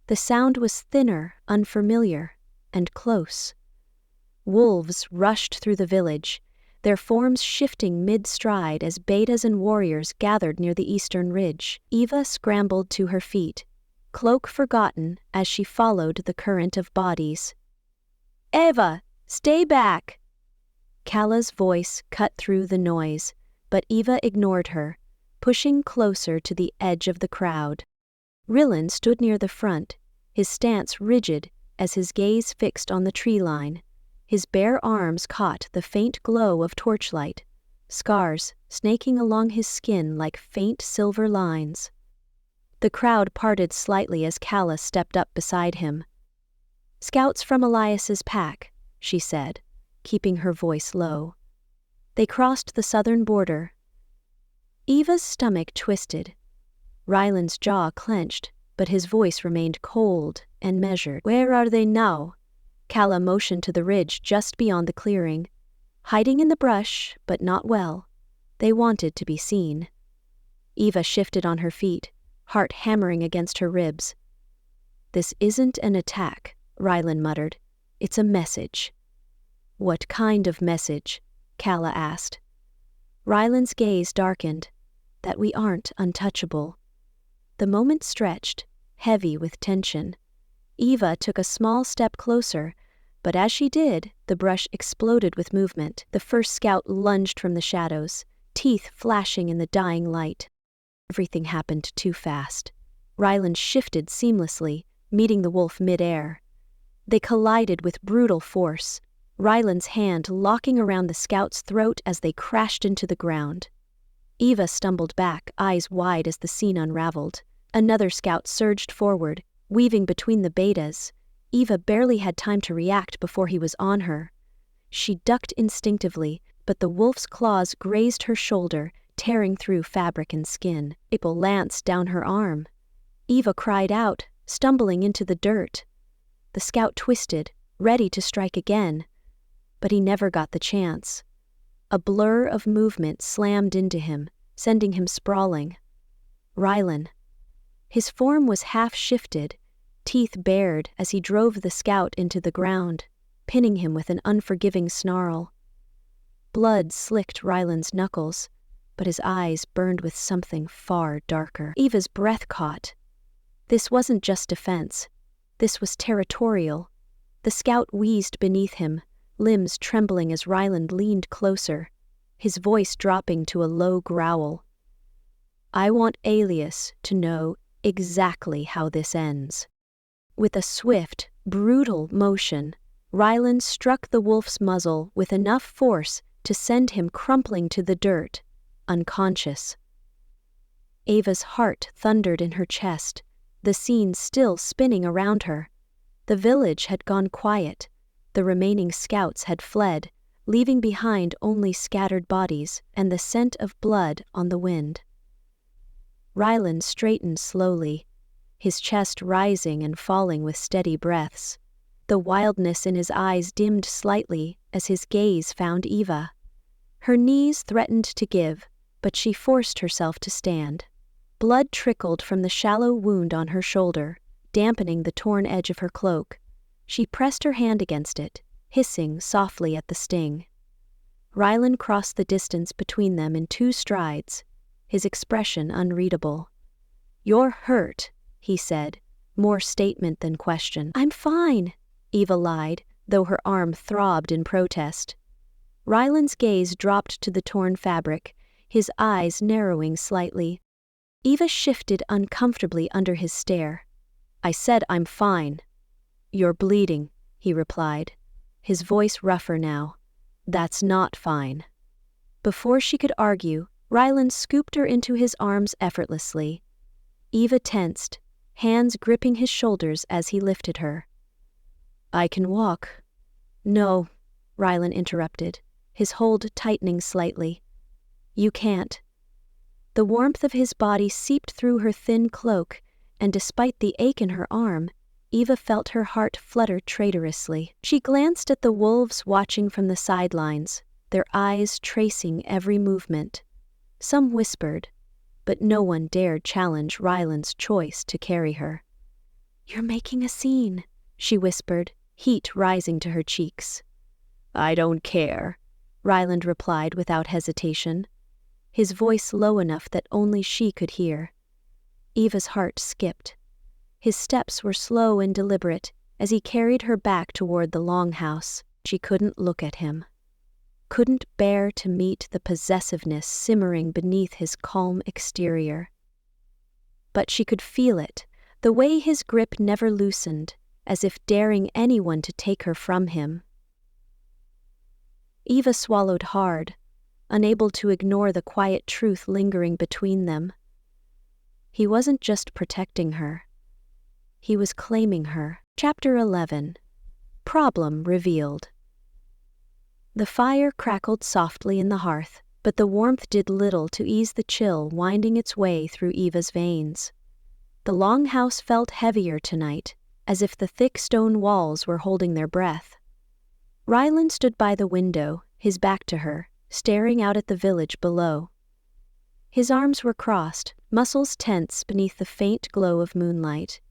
The sound was thinner, unfamiliar, and close. Wolves rushed through the village, their forms shifting mid-stride as betas and warriors gathered near the eastern ridge. Eva scrambled to her feet, cloak forgotten as she followed the current of bodies. "Eva, stay back!" Calla's voice cut through the noise, but Eva ignored her, pushing closer to the edge of the crowd. Rylan stood near the front, his stance rigid as his gaze fixed on the tree line. His bare arms caught the faint glow of torchlight, scars snaking along his skin like faint silver lines. The crowd parted slightly as Calla stepped up beside him. "Scouts from Elias's pack," she said, keeping her voice low. "They crossed the southern border." Eva's stomach twisted. Ryland's jaw clenched, but his voice remained cold and measured. "Where are they now?" Calla motioned to the ridge just beyond the clearing. "Hiding in the brush, but not well. They wanted to be seen." Eva shifted on her feet, heart hammering against her ribs. "This isn't an attack," Rylan muttered. "It's a message." "What kind of message?" Calla asked. Ryland's gaze darkened. "That we aren't untouchable." The moment stretched, heavy with tension. Eva took a small step closer, but as she did, the brush exploded with movement. The first scout lunged from the shadows, teeth flashing in the dying light. Everything happened too fast. Ryland shifted seamlessly, meeting the wolf mid-air. They collided with brutal force, Ryland's hand locking around the scout's throat as they crashed into the ground. Eva stumbled back, eyes wide as the scene unraveled. Another scout surged forward, weaving between the betas. Eva barely had time to react before he was on her. She ducked instinctively, but the wolf's claws grazed her shoulder, tearing through fabric and skin. April lanced down her arm. Eva cried out, stumbling into the dirt. The scout twisted, ready to strike again, but he never got the chance. A blur of movement slammed into him, sending him sprawling. Rylan. His form was half-shifted, teeth bared as he drove the scout into the ground, pinning him with an unforgiving snarl. Blood slicked Ryland's knuckles, but his eyes burned with something far darker. Eva's breath caught. This wasn't just defense. This was territorial. The scout wheezed beneath him, limbs trembling as Ryland leaned closer, his voice dropping to a low growl. "I want Elias to know exactly how this ends." With a swift, brutal motion, Ryland struck the wolf's muzzle with enough force to send him crumpling to the dirt, unconscious. Ava's heart thundered in her chest, the scene still spinning around her. The village had gone quiet. The remaining scouts had fled, leaving behind only scattered bodies and the scent of blood on the wind. Ryland straightened slowly, his chest rising and falling with steady breaths. The wildness in his eyes dimmed slightly as his gaze found Eva. Her knees threatened to give, but she forced herself to stand. Blood trickled from the shallow wound on her shoulder, dampening the torn edge of her cloak. She pressed her hand against it, hissing softly at the sting. Rylan crossed the distance between them in 2 strides, his expression unreadable. "You're hurt," he said, more statement than question. "I'm fine," Eva lied, though her arm throbbed in protest. Rylan's gaze dropped to the torn fabric, his eyes narrowing slightly. Eva shifted uncomfortably under his stare. "I said I'm fine." "You're bleeding," he replied, his voice rougher now. "That's not fine." Before she could argue, Ryland scooped her into his arms effortlessly. Eva tensed, hands gripping his shoulders as he lifted her. "I can walk." "No," Rylan interrupted, his hold tightening slightly. "You can't." The warmth of his body seeped through her thin cloak, and despite the ache in her arm, Eva felt her heart flutter traitorously. She glanced at the wolves watching from the sidelines, their eyes tracing every movement. Some whispered, but no one dared challenge Ryland's choice to carry her. "You're making a scene," she whispered, heat rising to her cheeks. "I don't care," Ryland replied without hesitation, his voice low enough that only she could hear. Eva's heart skipped. His steps were slow and deliberate as he carried her back toward the longhouse. She couldn't look at him. Couldn't bear to meet the possessiveness simmering beneath his calm exterior. But she could feel it, the way his grip never loosened, as if daring anyone to take her from him. Eva swallowed hard, unable to ignore the quiet truth lingering between them. He wasn't just protecting her. He was claiming her. Chapter 11. Problem Revealed. The fire crackled softly in the hearth, but the warmth did little to ease the chill winding its way through Eva's veins. The longhouse felt heavier tonight, as if the thick stone walls were holding their breath. Ryland stood by the window, his back to her, staring out at the village below. His arms were crossed, muscles tense beneath the faint glow of moonlight.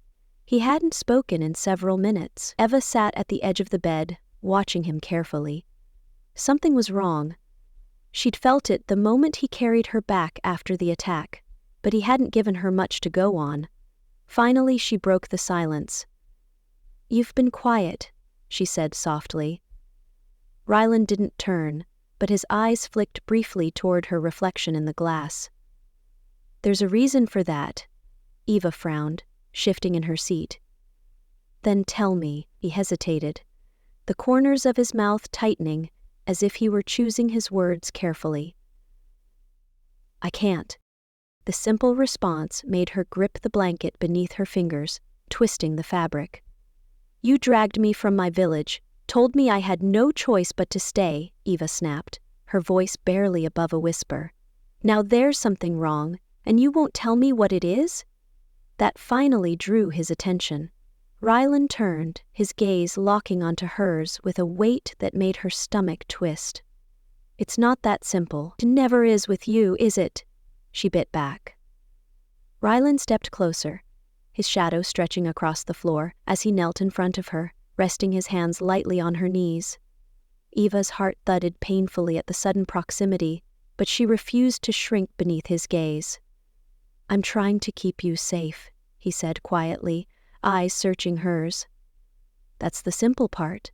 He hadn't spoken in several minutes. Eva sat at the edge of the bed, watching him carefully. Something was wrong. She'd felt it the moment he carried her back after the attack, but he hadn't given her much to go on. Finally, she broke the silence. "You've been quiet," she said softly. Ryland didn't turn, but his eyes flicked briefly toward her reflection in the glass. "There's a reason for that," Eva frowned, shifting in her seat. "Then tell me," he hesitated, the corners of his mouth tightening, as if he were choosing his words carefully. "I can't." The simple response made her grip the blanket beneath her fingers, twisting the fabric. "You dragged me from my village, told me I had no choice but to stay," Eva snapped, her voice barely above a whisper. "Now there's something wrong, and you won't tell me what it is?" That finally drew his attention. Rylan turned, his gaze locking onto hers with a weight that made her stomach twist. "It's not that simple. It never is with you, is it?" she bit back. Rylan stepped closer, his shadow stretching across the floor as he knelt in front of her, resting his hands lightly on her knees. Eva's heart thudded painfully at the sudden proximity, but she refused to shrink beneath his gaze. "I'm trying to keep you safe," he said quietly, eyes searching hers. "That's the simple part."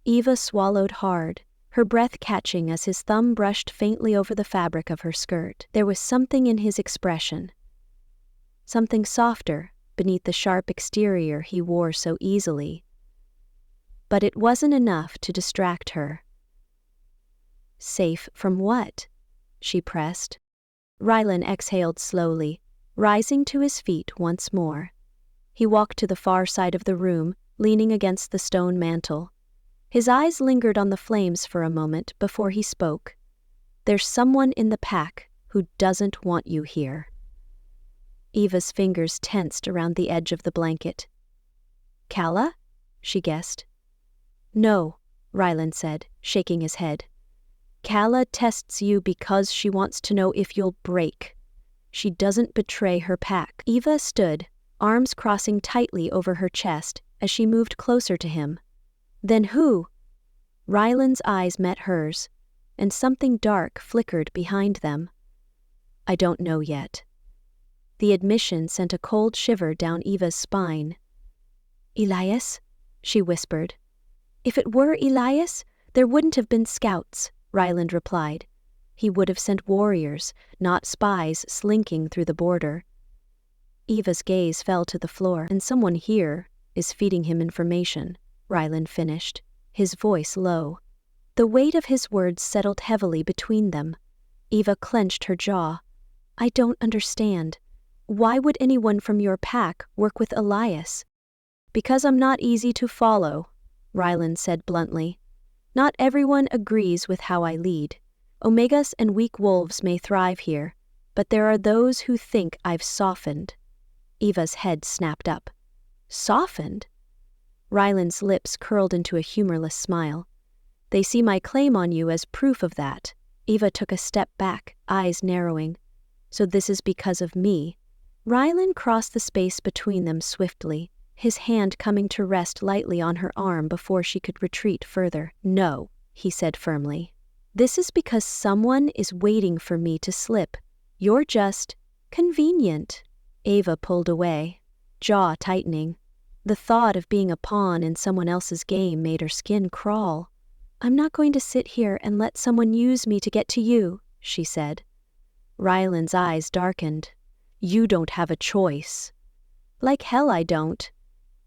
Eva swallowed hard, her breath catching as his thumb brushed faintly over the fabric of her skirt. There was something in his expression. Something softer beneath the sharp exterior he wore so easily. But it wasn't enough to distract her. "Safe from what?" she pressed. Rylan exhaled slowly, rising to his feet once more. He walked to the far side of the room, leaning against the stone mantel. His eyes lingered on the flames for a moment before he spoke. "There's someone in the pack who doesn't want you here." Eva's fingers tensed around the edge of the blanket. Calla? She guessed. No, Rylan said, shaking his head. Calla tests you because she wants to know if you'll break. She doesn't betray her pack. Eva stood, arms crossing tightly over her chest as she moved closer to him. Then who? Rylan's eyes met hers, and something dark flickered behind them. I don't know yet. The admission sent a cold shiver down Eva's spine. Elias? She whispered. If it were Elias, there wouldn't have been scouts, Ryland replied. He would have sent warriors, not spies slinking through the border. Eva's gaze fell to the floor. And someone here is feeding him information, Ryland finished, his voice low. The weight of his words settled heavily between them. Eva clenched her jaw. I don't understand. Why would anyone from your pack work with Elias? Because I'm not easy to follow, Ryland said bluntly. Not everyone agrees with how I lead. Omegas and weak wolves may thrive here, but there are those who think I've softened. Eva's head snapped up. Softened? Ryland's lips curled into a humorless smile. They see my claim on you as proof of that. Eva took a step back, eyes narrowing. So this is because of me. Ryland crossed the space between them swiftly, his hand coming to rest lightly on her arm before she could retreat further. No, he said firmly. This is because someone is waiting for me to slip. You're just convenient. Eva pulled away, jaw tightening. The thought of being a pawn in someone else's game made her skin crawl. I'm not going to sit here and let someone use me to get to you, she said. Ryland's eyes darkened. You don't have a choice. Like hell I don't.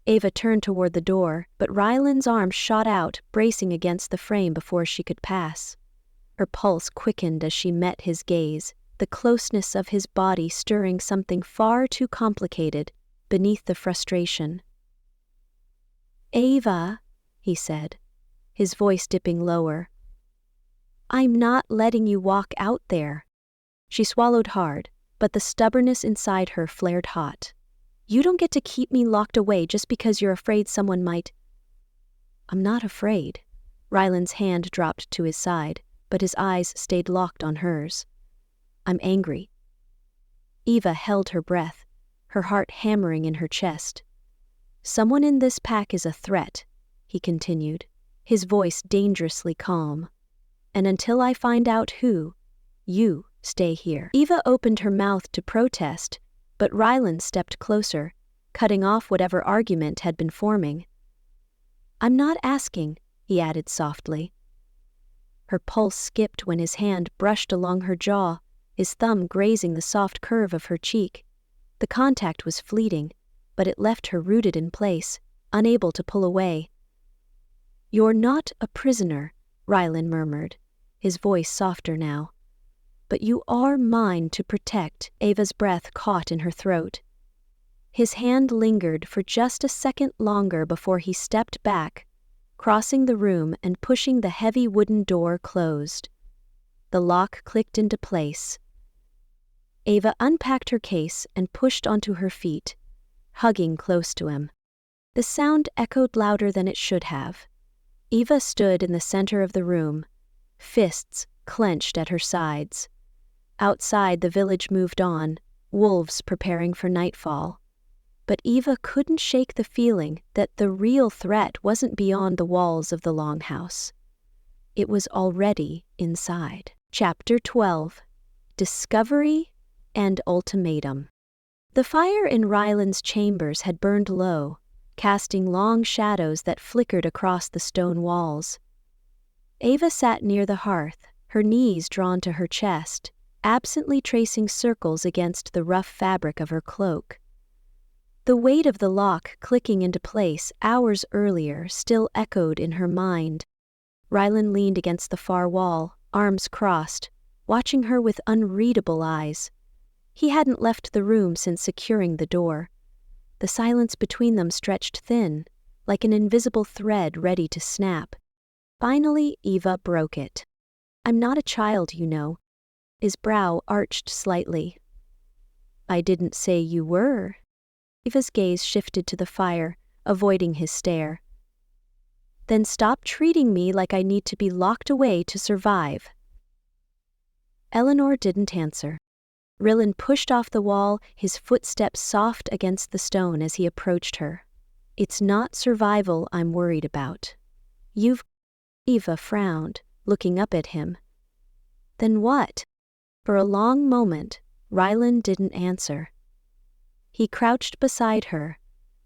Eva turned toward the door, but Ryland's arm shot out, bracing against the frame before she could pass. Her pulse quickened as she met his gaze, the closeness of his body stirring something far too complicated beneath the frustration. Eva, he said, his voice dipping lower. I'm not letting you walk out there. She swallowed hard, but the stubbornness inside her flared hot. You don't get to keep me locked away just because you're afraid someone might. I'm not afraid. Ryland's hand dropped to his side, but his eyes stayed locked on hers. I'm angry. Eva held her breath, her heart hammering in her chest. Someone in this pack is a threat, he continued, his voice dangerously calm. And until I find out who, you stay here. Eva opened her mouth to protest, but Ryland stepped closer, cutting off whatever argument had been forming. I'm not asking, he added softly. Her pulse skipped when his hand brushed along her jaw, his thumb grazing the soft curve of her cheek. The contact was fleeting, but it left her rooted in place, unable to pull away. You're not a prisoner, Rylan murmured, his voice softer now. But you are mine to protect. Eva's breath caught in her throat. His hand lingered for just a second longer before he stepped back, crossing the room and pushing the heavy wooden door closed. The lock clicked into place. Eva unpacked her case and pushed onto her feet, hugging close to him. The sound echoed louder than it should have. Eva stood in the center of the room, fists clenched at her sides. Outside, the village moved on, wolves preparing for nightfall. But Eva couldn't shake the feeling that the real threat wasn't beyond the walls of the longhouse. It was already inside. Chapter 12. Discovery and Ultimatum. The fire in Ryland's chambers had burned low, casting long shadows that flickered across the stone walls. Eva sat near the hearth, her knees drawn to her chest, absently tracing circles against the rough fabric of her cloak. The weight of the lock clicking into place hours earlier still echoed in her mind. Rylan leaned against the far wall, arms crossed, watching her with unreadable eyes. He hadn't left the room since securing the door. The silence between them stretched thin, like an invisible thread ready to snap. Finally, Eva broke it. I'm not a child, you know. His brow arched slightly. I didn't say you were. Eva's gaze shifted to the fire, avoiding his stare. Then stop treating me like I need to be locked away to survive. Eleanor didn't answer. Rylan pushed off the wall, his footsteps soft against the stone as he approached her. It's not survival I'm worried about. Eva frowned, looking up at him. Then what? For a long moment, Rylan didn't answer. He crouched beside her,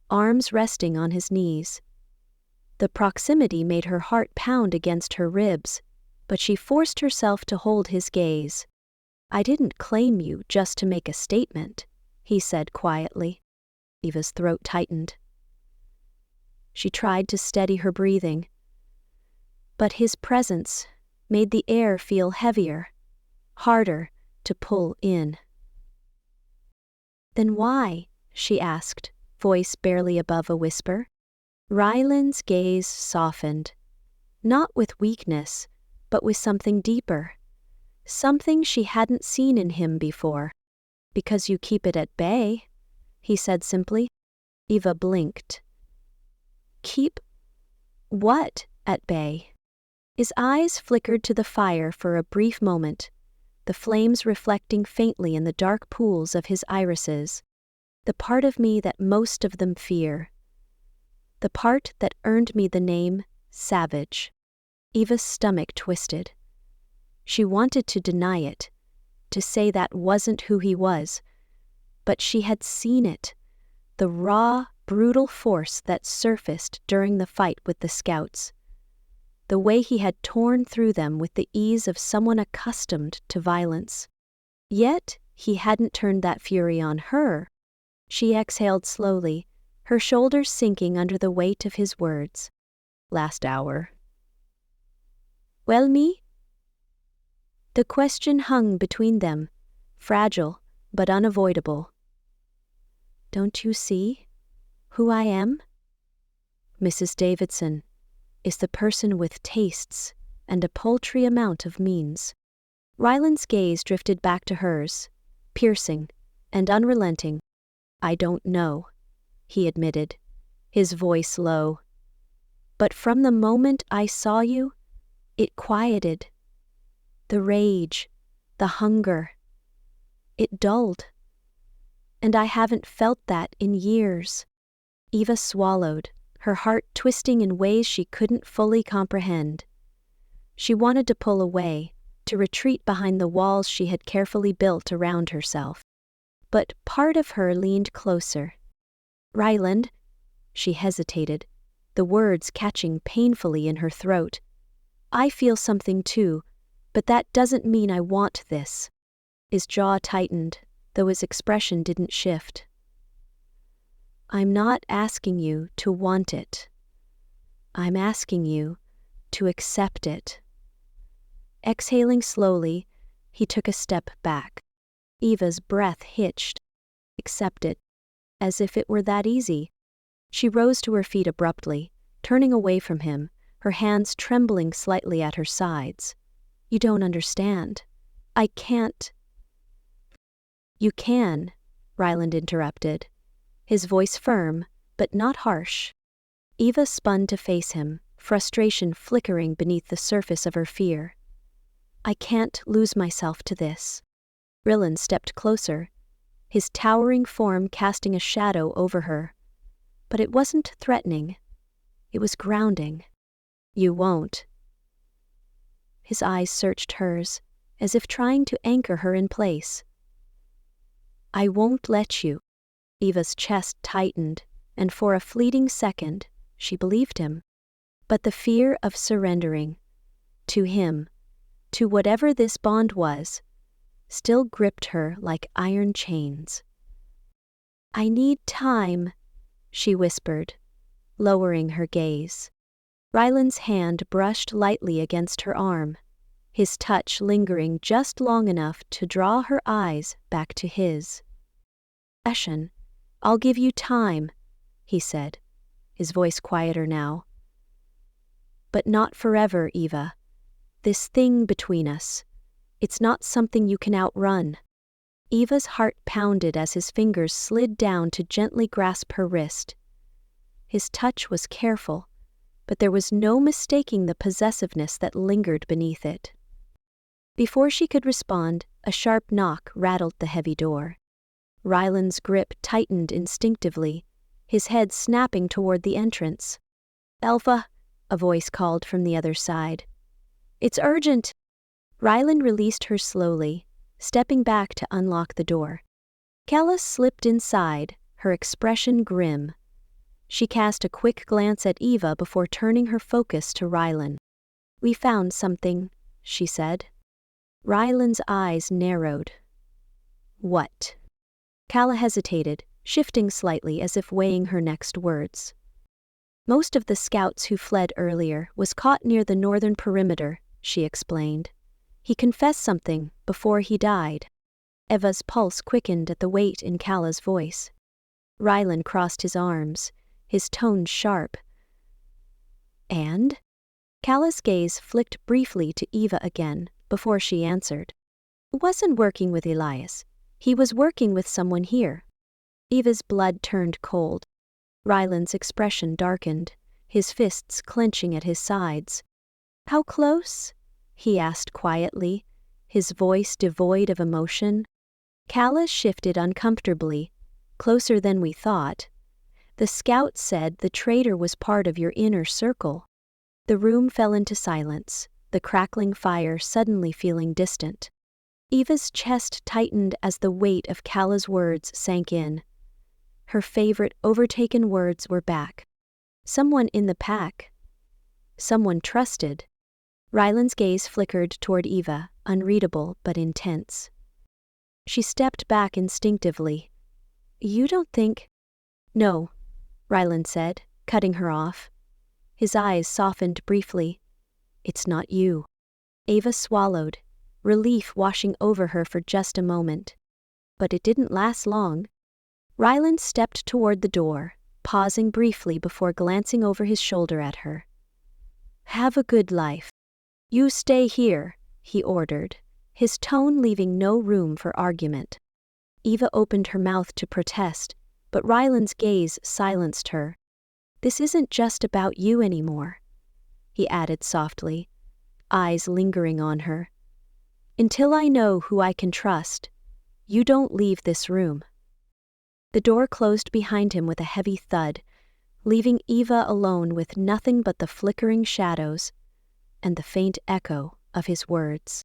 arms resting on his knees. The proximity made her heart pound against her ribs, but she forced herself to hold his gaze. I didn't claim you just to make a statement, he said quietly. Eva's throat tightened. She tried to steady her breathing, but his presence made the air feel heavier, harder to pull in. Then why? She asked, voice barely above a whisper. Ryland's gaze softened, not with weakness, but with something deeper, something she hadn't seen in him before. Because you keep it at bay, he said simply. Eva blinked. Keep what at bay? His eyes flickered to the fire for a brief moment, the flames reflecting faintly in the dark pools of his irises. The part of me that most of them fear. The part that earned me the name Savage. Eva's stomach twisted. She wanted to deny it, to say that wasn't who he was, but she had seen it, the raw, brutal force that surfaced during the fight with the scouts. The way he had torn through them with the ease of someone accustomed to violence. Yet he hadn't turned that fury on her. She exhaled slowly, her shoulders sinking under the weight of his words. Last hour. Well, me? The question hung between them, fragile but unavoidable. Don't you see who I am? Mrs. Davidson is the person with tastes and a paltry amount of means. Ryland's gaze drifted back to hers, piercing and unrelenting. I don't know, he admitted, his voice low. But from the moment I saw you, it quieted. The rage, the hunger. It dulled. And I haven't felt that in years. Eva swallowed, her heart twisting in ways she couldn't fully comprehend. She wanted to pull away, to retreat behind the walls she had carefully built around herself. But part of her leaned closer. Ryland, she hesitated, the words catching painfully in her throat. I feel something too, but that doesn't mean I want this. His jaw tightened, though his expression didn't shift. I'm not asking you to want it. I'm asking you to accept it. Exhaling slowly, he took a step back. Eva's breath hitched. Accept it. As if it were that easy. She rose to her feet abruptly, turning away from him, her hands trembling slightly at her sides. You don't understand. I can't. You can, Ryland interrupted, his voice firm, but not harsh. Eva spun to face him, frustration flickering beneath the surface of her fear. I can't lose myself to this. Rylan stepped closer, his towering form casting a shadow over her. But it wasn't threatening. It was grounding. You won't. His eyes searched hers, as if trying to anchor her in place. I won't let you. Eva's chest tightened, and for a fleeting second, she believed him. But the fear of surrendering, to him, to whatever this bond was, still gripped her like iron chains. I need time, she whispered, lowering her gaze. Ryland's hand brushed lightly against her arm, his touch lingering just long enough to draw her eyes back to his. Eshen, I'll give you time, he said, his voice quieter now. But not forever, Eva. This thing between us, it's not something you can outrun. Eva's heart pounded as his fingers slid down to gently grasp her wrist. His touch was careful, but there was no mistaking the possessiveness that lingered beneath it. Before she could respond, a sharp knock rattled the heavy door. Ryland's grip tightened instinctively, his head snapping toward the entrance. "Alpha," a voice called from the other side. "It's urgent." Ryland released her slowly, stepping back to unlock the door. Calla slipped inside, her expression grim. She cast a quick glance at Eva before turning her focus to Rylan. "We found something," she said. Ryland's eyes narrowed. "What?" Calla hesitated, shifting slightly as if weighing her next words. "Most of the scouts who fled earlier was caught near the northern perimeter," she explained. "He confessed something before he died." Eva's pulse quickened at the weight in Calla's voice. Rylan crossed his arms, his tone sharp. "And?" Calla's gaze flicked briefly to Eva again, before she answered. "Wasn't working with Elias. He was working with someone here." Eva's blood turned cold. Ryland's expression darkened, his fists clenching at his sides. "How close?" he asked quietly, his voice devoid of emotion. Calla shifted uncomfortably. "Closer than we thought. The scout said the traitor was part of your inner circle." The room fell into silence, the crackling fire suddenly feeling distant. Eva's chest tightened as the weight of Calla's words sank in. Her favorite overtaken words were back. Someone in the pack. Someone trusted. Ryland's gaze flickered toward Eva, unreadable but intense. She stepped back instinctively. "You don't think—" "No," Ryland said, cutting her off. His eyes softened briefly. "It's not you." Eva swallowed, relief washing over her for just a moment. But it didn't last long. Ryland stepped toward the door, pausing briefly before glancing over his shoulder at her. "Have a good life. You stay here," he ordered, his tone leaving no room for argument. Eva opened her mouth to protest, but Ryland's gaze silenced her. "This isn't just about you anymore," he added softly, eyes lingering on her. "Until I know who I can trust, you don't leave this room." The door closed behind him with a heavy thud, leaving Eva alone with nothing but the flickering shadows and the faint echo of his words.